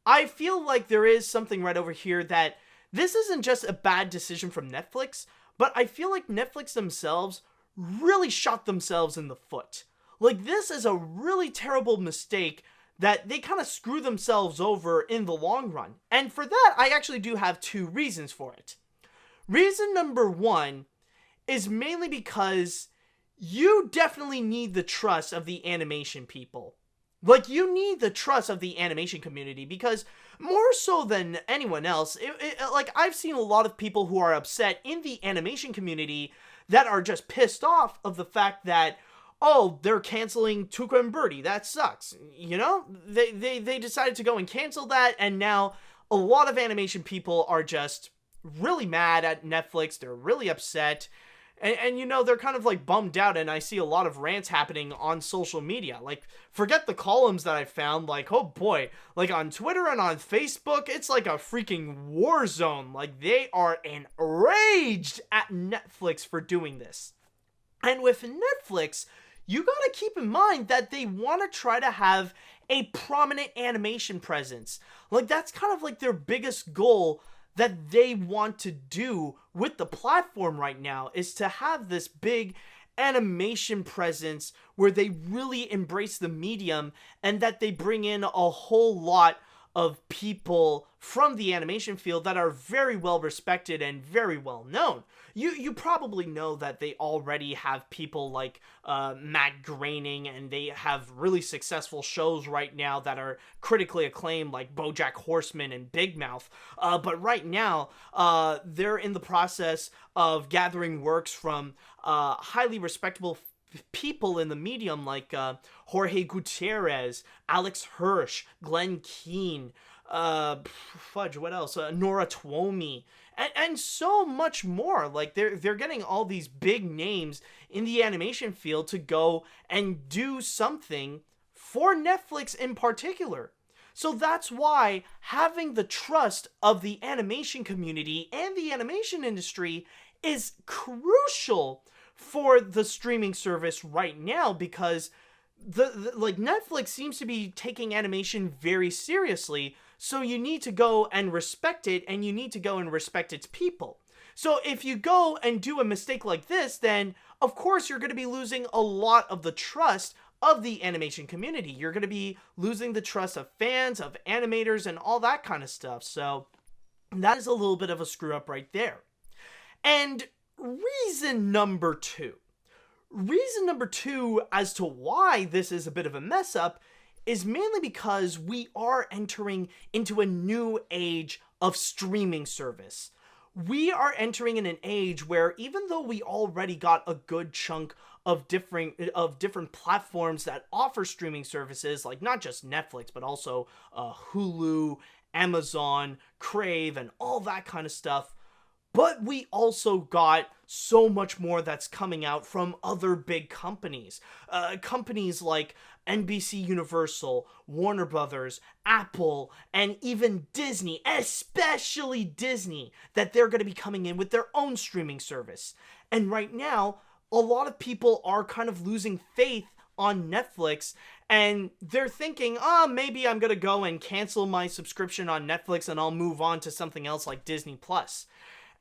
I feel like there is something right over here that this isn't just a bad decision from Netflix, but I feel like Netflix themselves really shot themselves in the foot. Like, this is a really terrible mistake that they kind of screw themselves over in the long run. And for that, I actually do have two reasons for it. Reason number one is mainly because you definitely need the trust of the animation people. Like, you need the trust of the animation community, because more so than anyone else, like, I've seen a lot of people who are upset in the animation community that are just pissed off of the fact that, oh, they're canceling Tuca and Bertie. That sucks. You know, they decided to go and cancel that, and now a lot of animation people are just really mad at Netflix. They're really upset. And you know, they're kind of like bummed out, and I see a lot of rants happening on social media. Like, forget the columns that I found, like, oh boy, like on Twitter and on Facebook, it's like a freaking war zone. Like, they are enraged at Netflix for doing this. And with Netflix, you gotta keep in mind that they want to try to have a prominent animation presence. Like, that's kind of like their biggest goal that they want to do with the platform right now, is to have this big animation presence where they really embrace the medium, and that they bring in a whole lot of people from the animation field that are very well respected and very well known. You probably know that they already have people like Matt Groening, and they have really successful shows right now that are critically acclaimed, like BoJack Horseman and Big Mouth. But right now, they're in the process of gathering works from highly respectable people in the medium like Jorge Gutierrez, Alex Hirsch, Glenn Keane, what else? Nora Twomey, and so much more. Like they're getting all these big names in the animation field to go and do something for Netflix in particular. So that's why having the trust of the animation community and the animation industry is crucial for the streaming service right now, because like Netflix seems to be taking animation very seriously. So you need to go and respect it, and you need to go and respect its people. So if you go and do a mistake like this, then of course you're going to be losing a lot of the trust of the animation community. You're going to be losing the trust of fans, of animators, and all that kind of stuff. So that is a little bit of a screw up right there. And reason number two as to why this is a bit of a mess up is mainly because we are entering into a new age of streaming service. We are entering in an age where, even though we already got a good chunk of different platforms that offer streaming services, like not just Netflix, but also Hulu, Amazon, Crave, and all that kind of stuff, but we also got so much more that's coming out from other big companies. Companies like NBC Universal, Warner Brothers, Apple, and even Disney, especially Disney, that they're going to be coming in with their own streaming service. And right now, a lot of people are kind of losing faith on Netflix, and they're thinking, maybe I'm going to go and cancel my subscription on Netflix and I'll move on to something else like Disney+.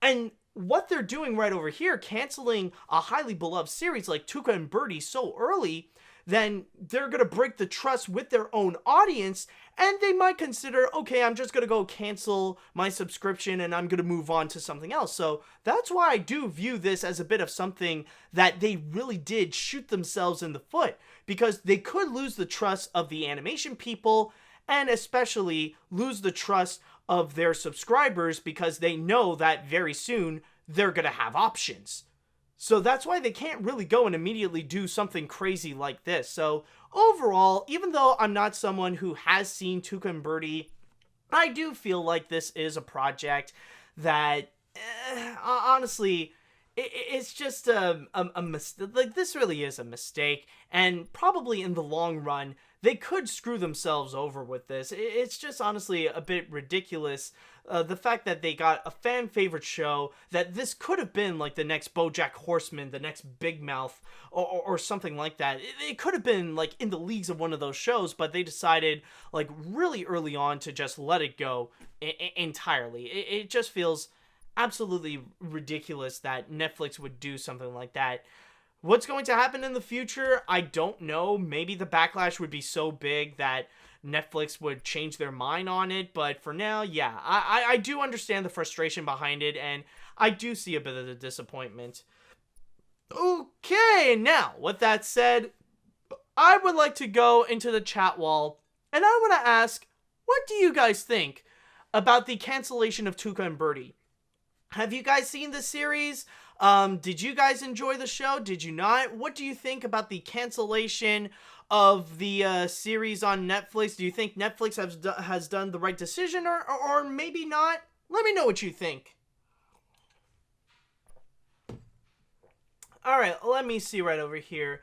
And what they're doing right over here, canceling a highly beloved series like Tuca and Bertie so early, then they're going to break the trust with their own audience, and they might consider, okay, I'm just going to go cancel my subscription and I'm going to move on to something else. So that's why I do view this as a bit of something that they really did shoot themselves in the foot, because they could lose the trust of the animation people, and especially lose the trust of their subscribers, because they know that very soon they're going to have options. So that's why they can't really go and immediately do something crazy like this. So overall, even though I'm not someone who has seen Tuca and Bertie, I do feel like this is a project that, honestly, it's just a mistake. Like, this really is a mistake, and probably in the long run, they could screw themselves over with this. It's just honestly a bit ridiculous. The fact that they got a fan favorite show, that this could have been like the next BoJack Horseman, the next Big Mouth, or something like that. It could have been like in the leagues of one of those shows, but they decided like really early on to just let it go entirely. It just feels absolutely ridiculous that Netflix would do something like that. What's going to happen in the future? I don't know. Maybe the backlash would be so big that Netflix would change their mind on it. But for now, yeah, I do understand the frustration behind it, and I do see a bit of the disappointment. Okay, now, with that said, I would like to go into the chat wall, and I want to ask, what do you guys think about the cancellation of Tuca and Bertie? Have you guys seen the series? Did you guys enjoy the show? Did you not? What do you think about the cancellation of the series on Netflix? Do you think Netflix has done the right decision, or maybe not? Let me know what you think. Alright, let me see right over here.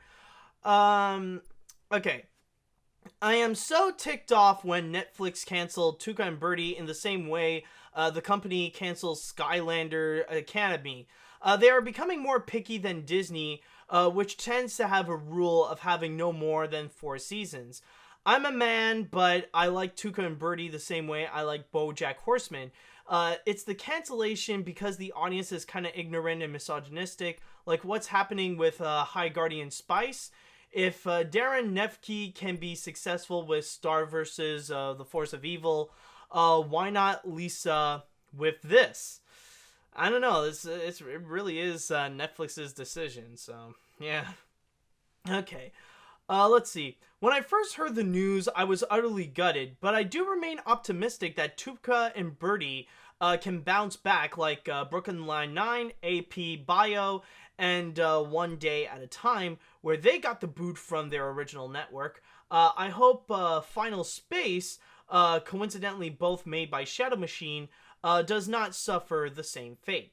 Okay. I am so ticked off when Netflix canceled Tuca and Bertie in the same way the company cancels Skylander Academy. They are becoming more picky than Disney, which tends to have a rule of having no more than 4 seasons. I'm a man, but I like Tuca and Bertie the same way I like BoJack Horseman. It's the cancellation because the audience is kind of ignorant and misogynistic, like what's happening with High Guardian Spice. If Darren Nefke can be successful with Star vs. The Force of Evil, why not Lisa with this? I don't know. It really is Netflix's decision. So yeah. Okay. Let's see. When I first heard the news, I was utterly gutted, but I do remain optimistic that Tuca and Bertie can bounce back like Brooklyn Nine-Nine, AP Bio, and One Day at a Time, where they got the boot from their original network. I hope Final Space, coincidentally both made by Shadow Machine, does not suffer the same fate.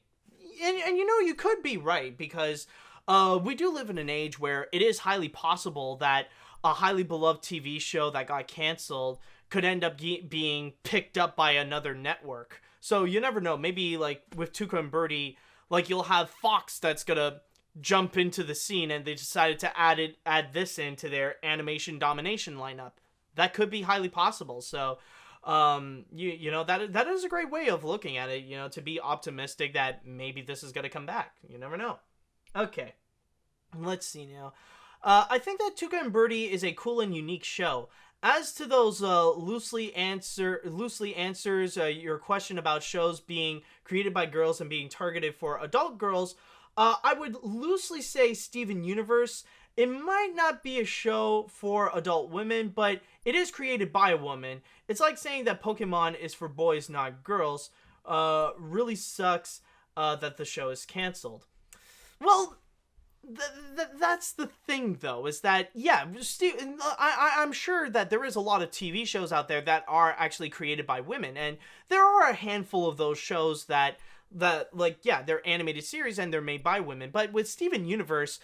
And you know, you could be right, because we do live in an age where it is highly possible that a highly beloved TV show that got canceled could end up being picked up by another network. So you never know. Maybe like with Tuca and Bertie, like you'll have Fox that's gonna jump into the scene, and they decided to add this into their animation domination lineup. That could be highly possible. So you know, that is a great way of looking at it, you know, to be optimistic that maybe this is gonna come back. You never know. Okay, let's see now. I think that Tuca and Bertie is a cool and unique show. As to those loosely answers your question about shows being created by girls and being targeted for adult girls, I would loosely say Steven Universe. It might not be a show for adult women, but it is created by a woman. It's like saying that Pokemon is for boys, not girls. Really sucks that the show is canceled. Well, that's the thing, though, is that, yeah, I'm sure that there is a lot of TV shows out there that are actually created by women, and there are a handful of those shows that like, yeah, they're animated series and they're made by women. But with Steven Universe,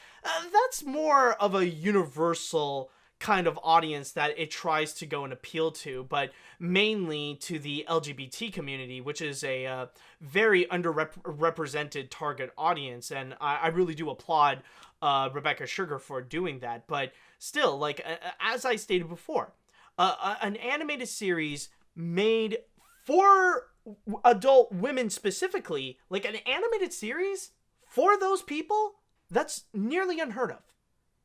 that's more of a universal kind of audience that it tries to go and appeal to, but mainly to the LGBT community, which is a very underrepresented target audience. And I really do applaud Rebecca Sugar for doing that. But still, like, as I stated before, an animated series made for adult women specifically, like an animated series for those people, that's nearly unheard of.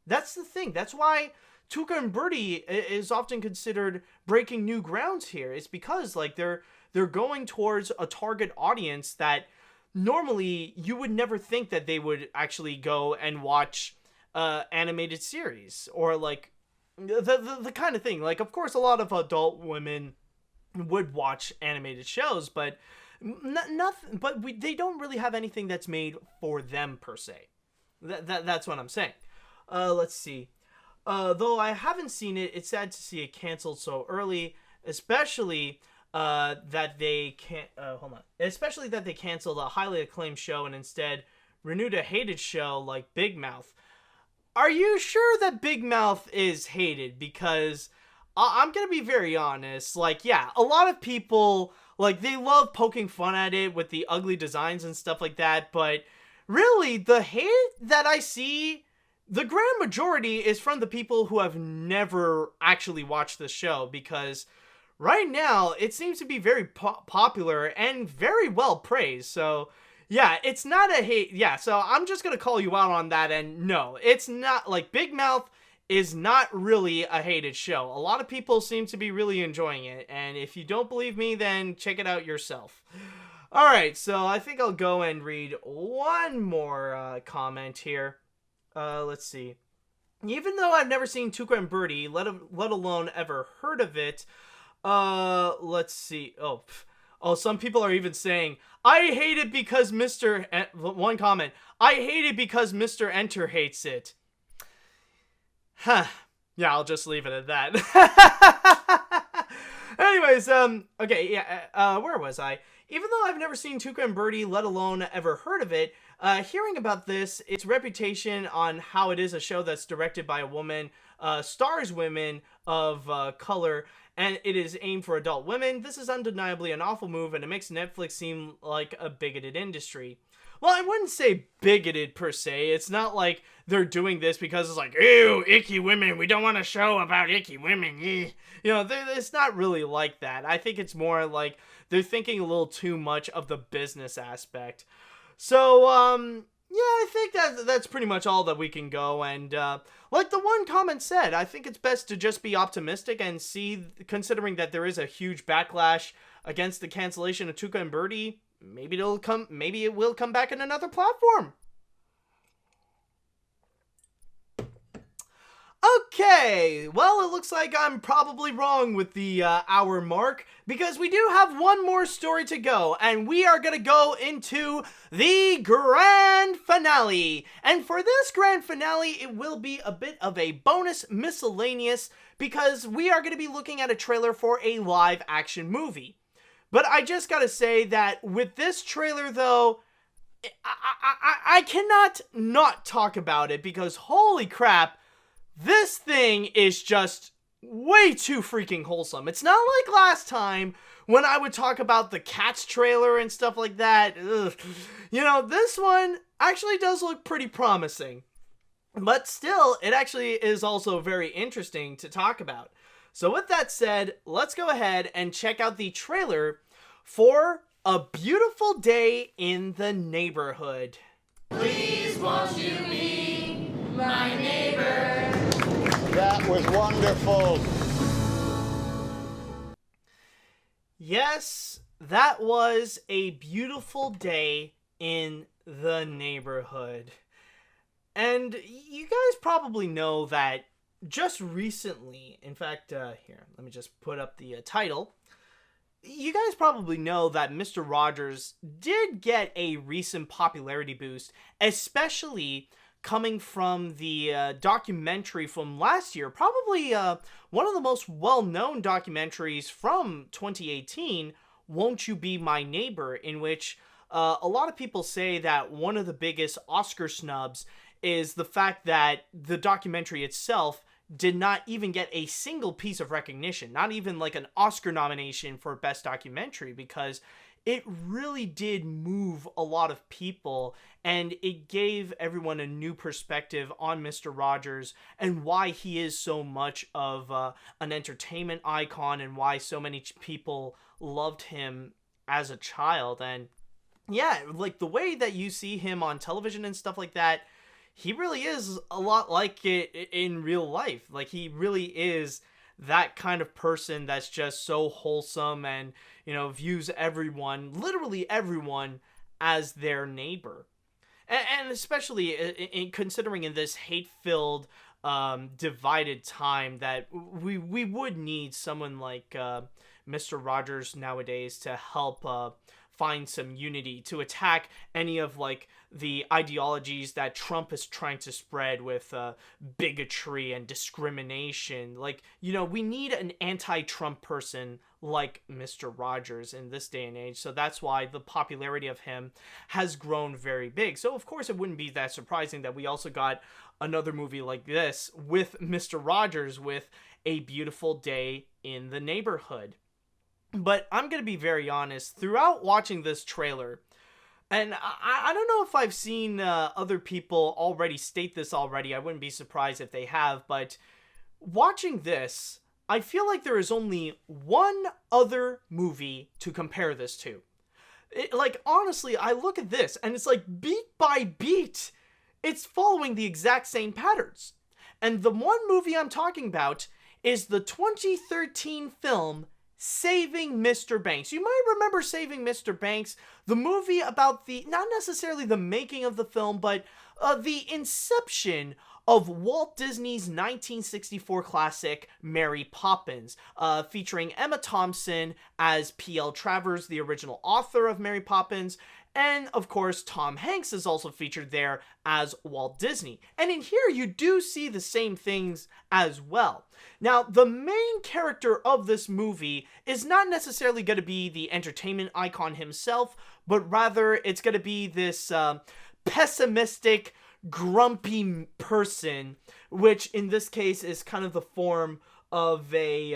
That's the thing. That's why Tuca and Bertie is often considered breaking new grounds here. It's because, like, they're going towards a target audience that normally you would never think that they would actually go and watch animated series, or like the kind of thing. Like, of course, a lot of adult women would watch animated shows, but nothing. But they don't really have anything that's made for them per se. That's what I'm saying. Let's see. Though I haven't seen it, it's sad to see it canceled so early, especially that they can't. Especially that they canceled a highly acclaimed show and instead renewed a hated show like Big Mouth. Are you sure that Big Mouth is hated? Because I'm gonna be very honest. Like, yeah, a lot of people, like, they love poking fun at it with the ugly designs and stuff like that. But really, the hate that I see, the grand majority is from the people who have never actually watched the show, because right now it seems to be very popular and very well praised. So yeah, it's not a hate. Yeah, so I'm just gonna call you out on that. And no, it's not. Like, Big Mouth is not really a hated show. A lot of people seem to be really enjoying it, and if you don't believe me, then check it out yourself. Alright, so I think I'll go and read one more comment here. Let's see. Even though I've never seen Tuca and Bertie, let alone ever heard of it, let's see. Oh, some people are even saying, I hate it because one comment, I hate it because Mr. Enter hates it. Huh. Yeah, I'll just leave it at that. Anyways, okay, yeah, where was I? Even though I've never seen Tuca and Bertie, let alone ever heard of it, hearing about this, its reputation on how it is a show that's directed by a woman, stars women of color, and it is aimed for adult women, this is undeniably an awful move, and it makes Netflix seem like a bigoted industry. Well, I wouldn't say bigoted per se. It's not like they're doing this because it's like, ew, icky women, we don't want a show about icky women. You know, it's not really like that. I think it's more like they're thinking a little too much of the business aspect. So, yeah, I think that's pretty much all that we can go. And like the one comment said, I think it's best to just be optimistic and see, considering that there is a huge backlash against the cancellation of Tuca and Bertie, maybe it will come back in another platform. Okay, well, it looks like I'm probably wrong with the hour mark, because we do have one more story to go, and we are going to go into the grand finale. And for this grand finale, it will be a bit of a bonus miscellaneous, because we are going to be looking at a trailer for a live action movie. But I just gotta say that with this trailer, though, I cannot not talk about it, because holy crap, this thing is just way too freaking wholesome. It's not like last time when I would talk about the Cats trailer and stuff like that. Ugh. You know, this one actually does look pretty promising. But still, it actually is also very interesting to talk about. So with that said, let's go ahead and check out the trailer for A Beautiful Day in the Neighborhood.
Please won't you be my neighbor?
That was wonderful.
Yes, that was A Beautiful Day in the Neighborhood. And you guys probably know that just recently, in fact, here, let me just put up the title. You guys probably know that Mr. Rogers did get a recent popularity boost, especially coming from the documentary from last year, probably one of the most well-known documentaries from 2018, Won't You Be My Neighbor, in which a lot of people say that one of the biggest Oscar snubs is the fact that the documentary itself did not even get a single piece of recognition, not even like an Oscar nomination for Best Documentary, because it really did move a lot of people, and it gave everyone a new perspective on Mr. Rogers and why he is so much of an entertainment icon, and why so many people loved him as a child. And yeah, like the way that you see him on television and stuff like that, he really is a lot like it in real life. Like, he really is that kind of person that's just so wholesome and, you know, views everyone, literally everyone, as their neighbor. And especially in considering in this hate-filled, divided time, that we would need someone like Mr. Rogers nowadays to help find some unity, to attack any of like the ideologies that Trump is trying to spread with bigotry and discrimination. Like, you know, we need an anti-Trump person like Mr. Rogers in this day and age. So that's why the popularity of him has grown very big. So of course it wouldn't be that surprising that we also got another movie like this with Mr. Rogers, with A Beautiful Day in the Neighborhood. But I'm going to be very honest, throughout watching this trailer, and I don't know if I've seen other people already state this already, I wouldn't be surprised if they have, but watching this, I feel like there is only one other movie to compare this to. Like, honestly, I look at this, and it's like beat by beat, it's following the exact same patterns. And the one movie I'm talking about is the 2013 film Saving Mr. Banks. You might remember Saving Mr. Banks, the movie about the, not necessarily the making of the film, but the inception of Walt Disney's 1964 classic Mary Poppins, featuring Emma Thompson as P.L. Travers, the original author of Mary Poppins, and of course Tom Hanks is also featured there as Walt Disney. And in here you do see the same things as well. Now, the main character of this movie is not necessarily going to be the entertainment icon himself, but rather it's going to be this pessimistic, grumpy person, which in this case is kind of the form of a,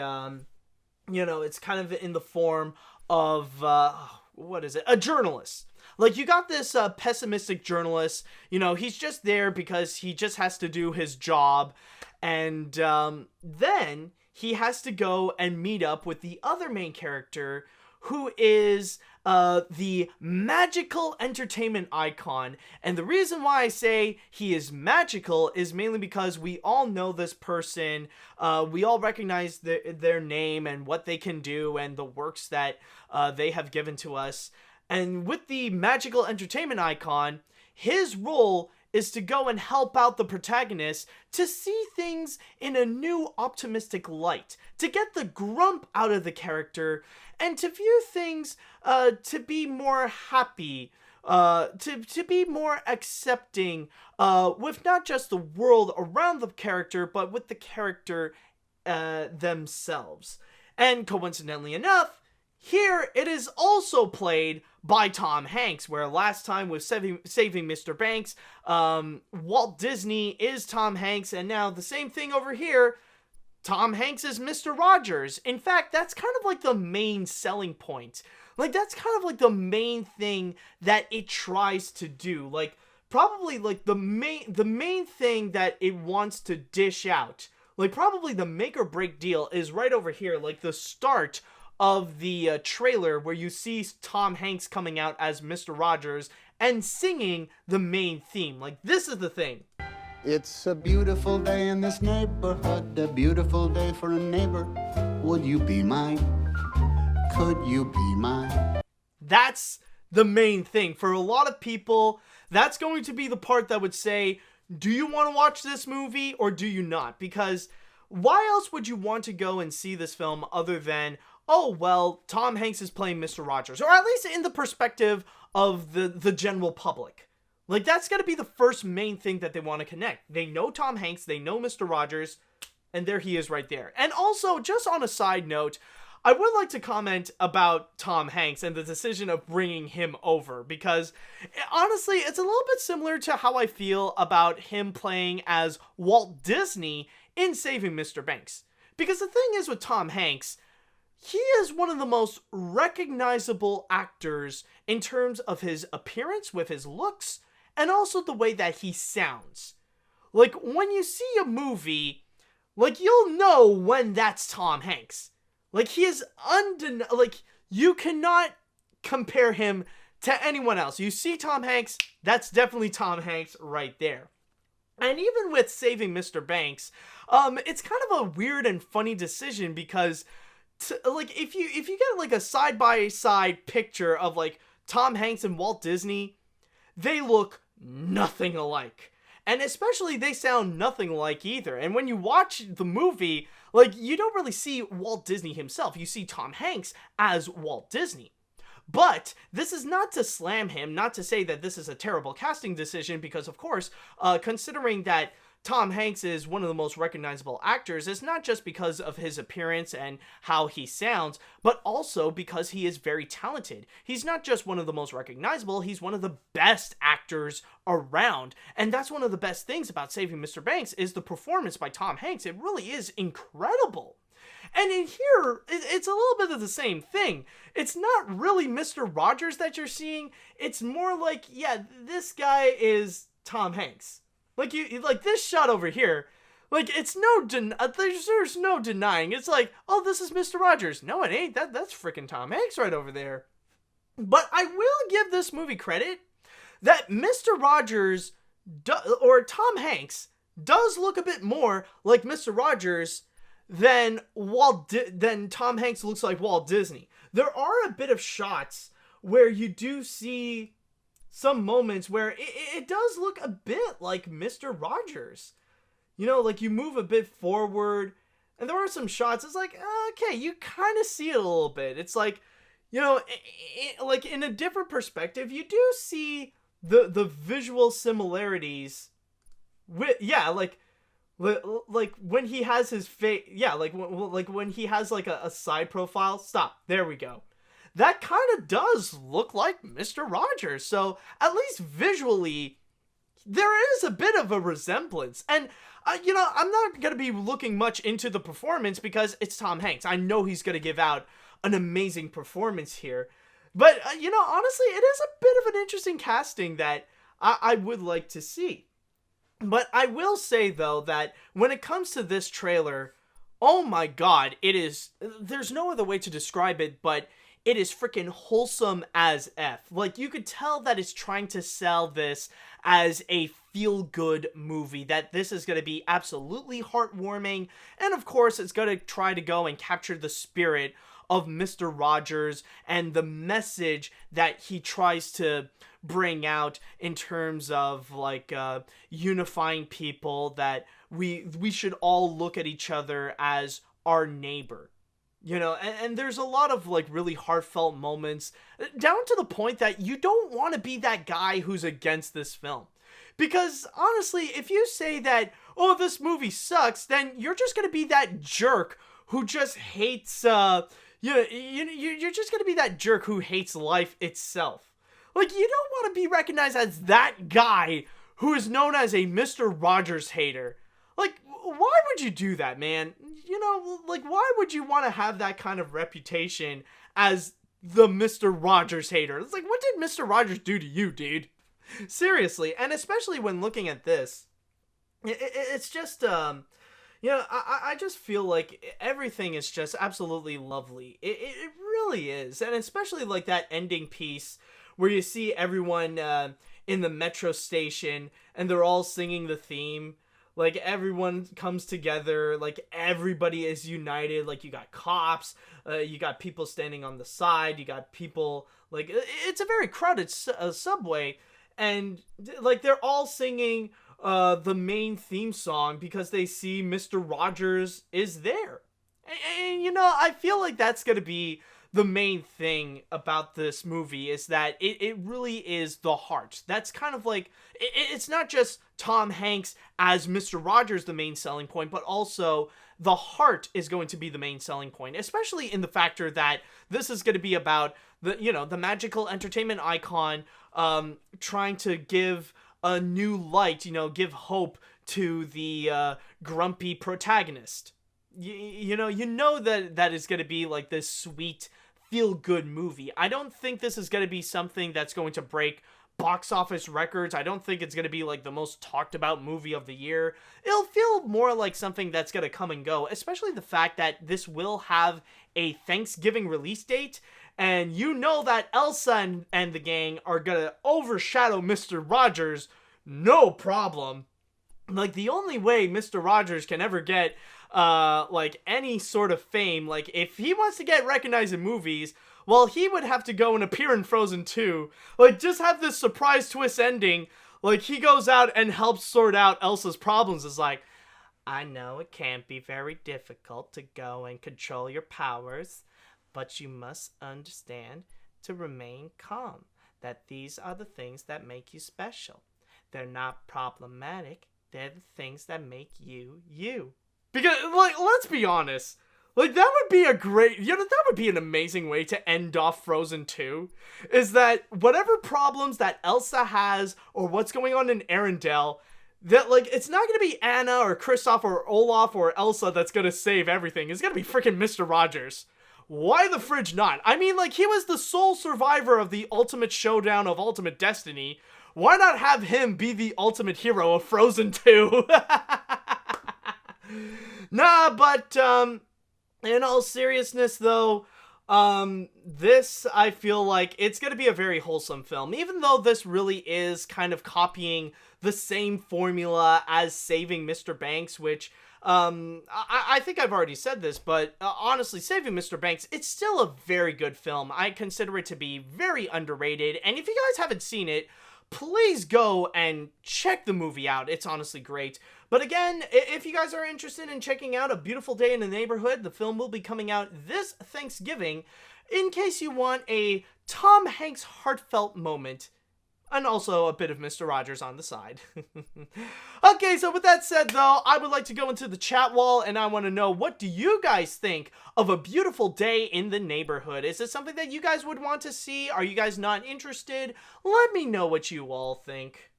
it's kind of in the form of, a journalist. Like, you got this pessimistic journalist, you know, he's just there because he just has to do his job, and then he has to go and meet up with the other main character, who is the magical entertainment icon. And the reason why I say he is magical is mainly because we all know this person, we all recognize their name and what they can do and the works that they have given to us. And with the magical entertainment icon, his role is to go and help out the protagonist to see things in a new optimistic light, to get the grump out of the character, and to view things to be more happy, to be more accepting with not just the world around the character, but with the character themselves. And coincidentally enough, here it is also played by Tom Hanks, where last time with Saving Mr. Banks, Walt Disney is Tom Hanks, and now the same thing over here, Tom Hanks is Mr. Rogers. In fact, that's kind of like the main selling point. Like, that's kind of like the main thing that it tries to do. Like, probably like the main thing that it wants to dish out. Like, probably the make or break deal is right over here, like the start of the trailer where you see Tom Hanks coming out as Mr. Rogers and singing the main theme. Like, this is the thing.
It's a beautiful day in this neighborhood, a beautiful day for a neighbor. Would you be mine? Could you be mine?
That's the main thing. For a lot of people, that's going to be the part that would say, do you want to watch this movie or do you not? Because why else would you want to go and see this film other than, oh, well, Tom Hanks is playing Mr. Rogers, or at least in the perspective of the general public. Like, that's got to be the first main thing that they want to connect. They know Tom Hanks, they know Mr. Rogers, and there he is right there. And also, just on a side note, I would like to comment about Tom Hanks and the decision of bringing him over, because honestly, it's a little bit similar to how I feel about him playing as Walt Disney in Saving Mr. Banks. Because the thing is with Tom Hanks, he is one of the most recognizable actors in terms of his appearance, with his looks, and also the way that he sounds. Like, when you see a movie, like, you'll know when that's Tom Hanks. Like, he is like, you cannot compare him to anyone else. You see Tom Hanks, that's definitely Tom Hanks right there. And even with Saving Mr. Banks, it's kind of a weird and funny decision because, like, if you get like a side-by-side picture of like Tom Hanks and Walt Disney, they look nothing alike. And especially they sound nothing alike either. And when you watch the movie, like, you don't really see Walt Disney himself. You see Tom Hanks as Walt Disney. But this is not to slam him, not to say that this is a terrible casting decision, because of course, considering that Tom Hanks is one of the most recognizable actors, it's not just because of his appearance and how he sounds, but also because he is very talented. He's not just one of the most recognizable, he's one of the best actors around. And that's one of the best things about Saving Mr. Banks is the performance by Tom Hanks. It really is incredible. And in here, it's a little bit of the same thing. It's not really Mr. Rogers that you're seeing. It's more like, yeah, this guy is Tom Hanks. Like, like this shot over here, like, it's there's no denying. It's like, oh, this is Mr. Rogers. No, it ain't. That's freaking Tom Hanks right over there. But I will give this movie credit that Mr. Rogers, or Tom Hanks, does look a bit more like Mr. Rogers than Tom Hanks looks like Walt Disney. There are a bit of shots where you do see some moments where it does look a bit like Mr. Rogers. You know, like, you move a bit forward, and there are some shots, it's like, okay, you kind of see it a little bit. It's like, you know, like, in a different perspective, you do see the visual similarities with, yeah, like when he has his face, yeah, like when he has like a side profile. Stop, there we go. That kind of does look like Mr. Rogers. So at least visually, there is a bit of a resemblance. And, you know, I'm not going to be looking much into the performance because it's Tom Hanks. I know he's going to give out an amazing performance here. But, you know, honestly, it is a bit of an interesting casting that I would like to see. But I will say, though, that when it comes to this trailer, oh my god, there's no other way to describe it, but it is freaking wholesome as F. Like, you could tell that it's trying to sell this as a feel-good movie, that this is going to be absolutely heartwarming, and of course, it's going to try to go and capture the spirit of Mr. Rogers and the message that he tries to bring out in terms of like unifying people, that we should all look at each other as our neighbor. You know, and there's a lot of like really heartfelt moments, down to the point that you don't want to be that guy who's against this film. Because honestly, if you say that, oh, this movie sucks, then you're just going to be that jerk who just hates, you're just going to be that jerk who hates life itself. Like, you don't want to be recognized as that guy who is known as a Mr. Rogers hater. Like, why would you do that, man? You know, like, why would you want to have that kind of reputation as the Mr. Rogers hater? It's like, what did Mr. Rogers do to you, dude? Seriously, and especially when looking at this, it's just, I just feel like everything is just absolutely lovely. It really is, and especially like that ending piece where you see everyone in the metro station, and they're all singing the theme. Like, everyone comes together, like, everybody is united, like, you got cops, you got people standing on the side, you got people, like, it's a very crowded subway, and, like, they're all singing the main theme song because they see Mr. Rogers is there. And, you know, I feel like that's gonna be the main thing about this movie, is that it really is the heart. That's kind of like, it's not just Tom Hanks as Mr. Rogers the main selling point, but also the heart is going to be the main selling point, especially in the factor that this is going to be about the magical entertainment icon trying to give a new light, give hope to the grumpy protagonist. You know that is going to be like this sweet, feel-good movie. I don't think this is going to be something that's going to break box office records. I don't think it's going to be like the most talked about movie of the year. It'll feel more like something that's going to come and go, especially the fact that this will have a Thanksgiving release date, and you know that Elsa and the gang are going to overshadow Mr. Rogers, no problem. Like, the only way Mr. Rogers can ever get like any sort of fame, like if he wants to get recognized in movies, well, he would have to go and appear in Frozen 2. Like, just have this surprise twist ending. Like, he goes out and helps sort out Elsa's problems. It's like, I know it can't be very difficult to go and control your powers, but you must understand to remain calm, that these are the things that make you special. They're not problematic. They're the things that make you, you. Because, like, let's be honest. Like, that would be a great, that would be an amazing way to end off Frozen 2. Is that whatever problems that Elsa has, or what's going on in Arendelle, that, like, it's not gonna be Anna or Kristoff or Olaf or Elsa that's gonna save everything. It's gonna be freaking Mr. Rogers. Why the fridge not? I mean, like, he was the sole survivor of the ultimate showdown of Ultimate Destiny. Why not have him be the ultimate hero of Frozen 2? Nah, but, in all seriousness, though, this, I feel like it's going to be a very wholesome film. Even though this really is kind of copying the same formula as Saving Mr. Banks, which, I think I've already said this, but honestly, Saving Mr. Banks, it's still a very good film. I consider it to be very underrated, and if you guys haven't seen it, please go and check the movie out. It's honestly great. But again, if you guys are interested in checking out A Beautiful Day in the Neighborhood, the film will be coming out this Thanksgiving, in case you want a Tom Hanks heartfelt moment, and also a bit of Mr. Rogers on the side. Okay, so with that said, though, I would like to go into the chat wall, and I want to know, what do you guys think of A Beautiful Day in the Neighborhood? Is this something that you guys would want to see? Are you guys not interested? Let me know what you all think.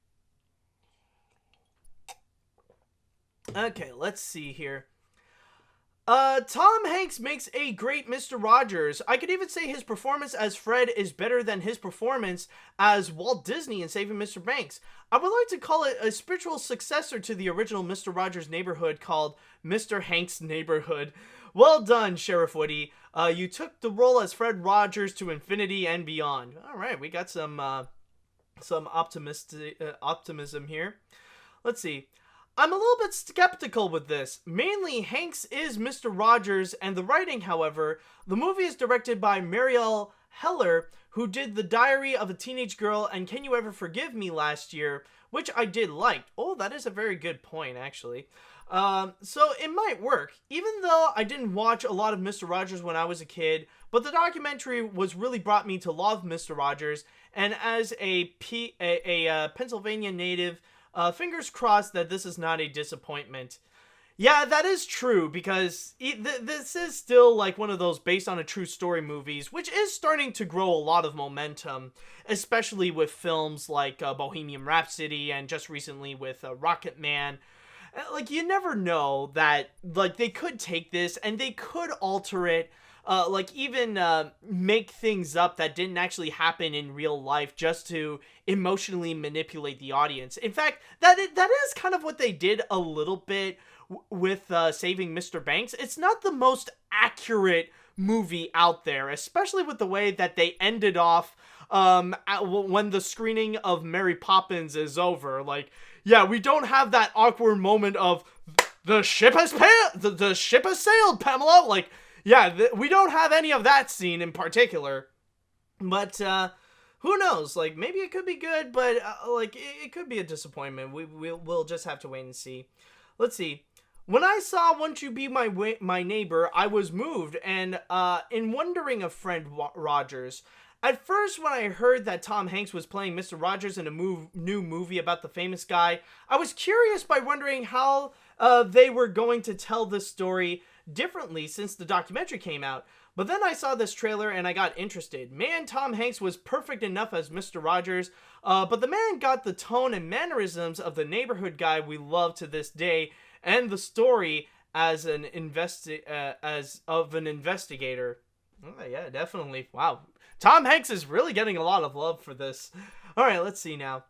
Okay, let's see here. Tom Hanks makes a great Mr. Rogers. I could even say his performance as Fred is better than his performance as Walt Disney in Saving Mr. Banks. I would like to call it a spiritual successor to the original Mr. Rogers Neighborhood called Mr. Hanks Neighborhood. Well done, Sheriff Woody. You took the role as Fred Rogers to infinity and beyond. All right, we got some optimism here. Let's see. I'm a little bit skeptical with this. Mainly, Hanks is Mr. Rogers, and the writing, however, the movie is directed by Marielle Heller, who did The Diary of a Teenage Girl and Can You Ever Forgive Me last year, which I did like. Oh, that is a very good point, actually. So it might work, even though I didn't watch a lot of Mr. Rogers when I was a kid, but the documentary was really brought me to love Mr. Rogers, and as a Pennsylvania native, fingers crossed that this is not a disappointment. Yeah, that is true, because this is still like one of those based on a true story movies, which is starting to grow a lot of momentum, especially with films like Bohemian Rhapsody and just recently with Rocket Man. Like, you never know that, like, they could take this and they could alter it, like, even make things up that didn't actually happen in real life just to emotionally manipulate the audience. In fact, that is kind of what they did a little bit with Saving Mr. Banks. It's not the most accurate movie out there, especially with the way that they ended off when the screening of Mary Poppins is over. Like, yeah, we don't have that awkward moment of the ship has sailed, Pamela. Like, yeah, we don't have any of that scene in particular. But who knows? Like, maybe it could be good, but like it could be a disappointment. We'll just have to wait and see. Let's see. When I saw Won't You Be My Neighbor, I was moved, and in wondering of Friend Rogers. At first, when I heard that Tom Hanks was playing Mr. Rogers in a new movie about the famous guy, I was curious by wondering how they were going to tell this story differently since the documentary came out. But then I saw this trailer and I got interested. Man, Tom Hanks was perfect enough as Mr. Rogers, but the man got the tone and mannerisms of the neighborhood guy we love to this day, and the story as an investigator. Oh, yeah, definitely. Wow. Tom Hanks is really getting a lot of love for this. All right, let's see now.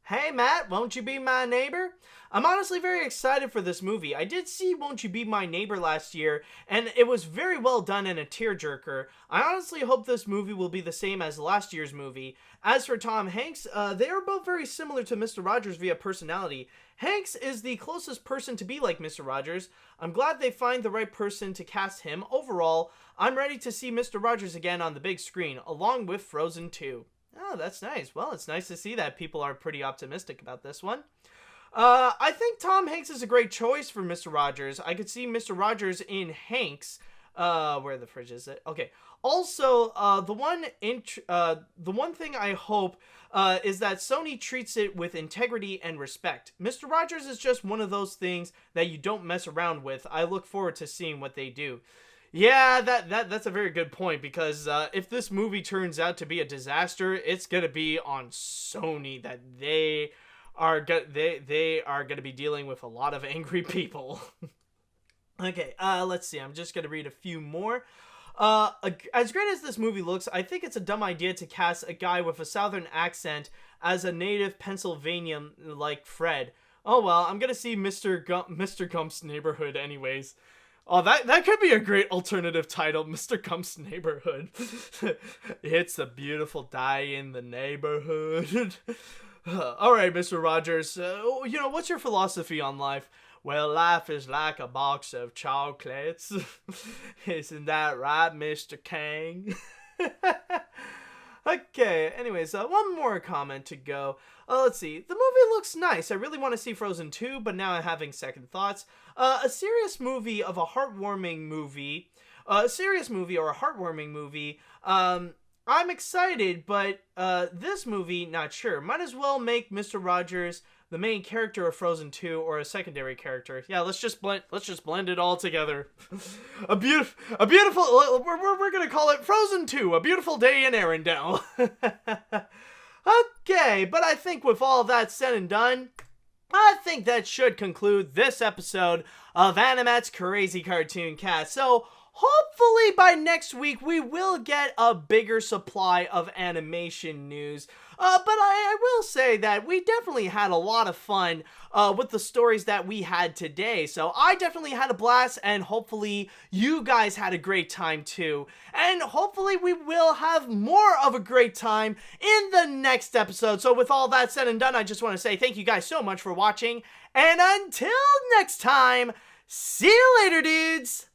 Hey, Matt, Won't You Be My Neighbor? I'm honestly very excited for this movie. I did see Won't You Be My Neighbor last year, and it was very well done and a tearjerker. I honestly hope this movie will be the same as last year's movie. As for Tom Hanks, they are both very similar to Mr. Rogers via personality. Hanks is the closest person to be like Mr. Rogers. I'm glad they find the right person to cast him. Overall, I'm ready to see Mr. Rogers again on the big screen, along with Frozen 2. Oh, that's nice. Well, it's nice to see that people are pretty optimistic about this one. I think Tom Hanks is a great choice for Mr. Rogers. I could see Mr. Rogers in Hanks. Where the fridge is it? Okay. Also, the one thing I hope is that Sony treats it with integrity and respect. Mr. Rogers is just one of those things that you don't mess around with. I look forward to seeing what they do. Yeah, that's a very good point, because if this movie turns out to be a disaster, it's gonna be on Sony that they are gonna be dealing with a lot of angry people. Okay, let's see. I'm just gonna read a few more. As great as this movie looks, I think it's a dumb idea to cast a guy with a southern accent as a native Pennsylvanian like Fred. Oh well, I'm gonna see Mr. Gump's Neighborhood anyways. Oh, that could be a great alternative title, Mr. Gump's Neighborhood. It's a beautiful day in the neighborhood. All right, Mr. Rogers, what's your philosophy on life? Well, life is like a box of chocolates. Isn't that right, Mr. King? Okay, anyways, one more comment to go. Let's see. The movie looks nice. I really want to see Frozen 2, but now I'm having second thoughts. A serious movie or a heartwarming movie. I'm excited, but this movie, not sure. Might as well make Mr. Rogers the main character of Frozen 2 or a secondary character. Yeah, let's just blend it all together. a beautiful we're going to call it Frozen 2, A Beautiful Day in Arendelle. Okay, but I think with all that said and done, I think that should conclude this episode of AniMat's Crazy Cartoon Cast. So, hopefully by next week we will get a bigger supply of animation news. But I will say that we definitely had a lot of fun with the stories that we had today. So I definitely had a blast, and hopefully you guys had a great time too. And hopefully we will have more of a great time in the next episode. So with all that said and done, I just want to say thank you guys so much for watching. And until next time, see you later, dudes!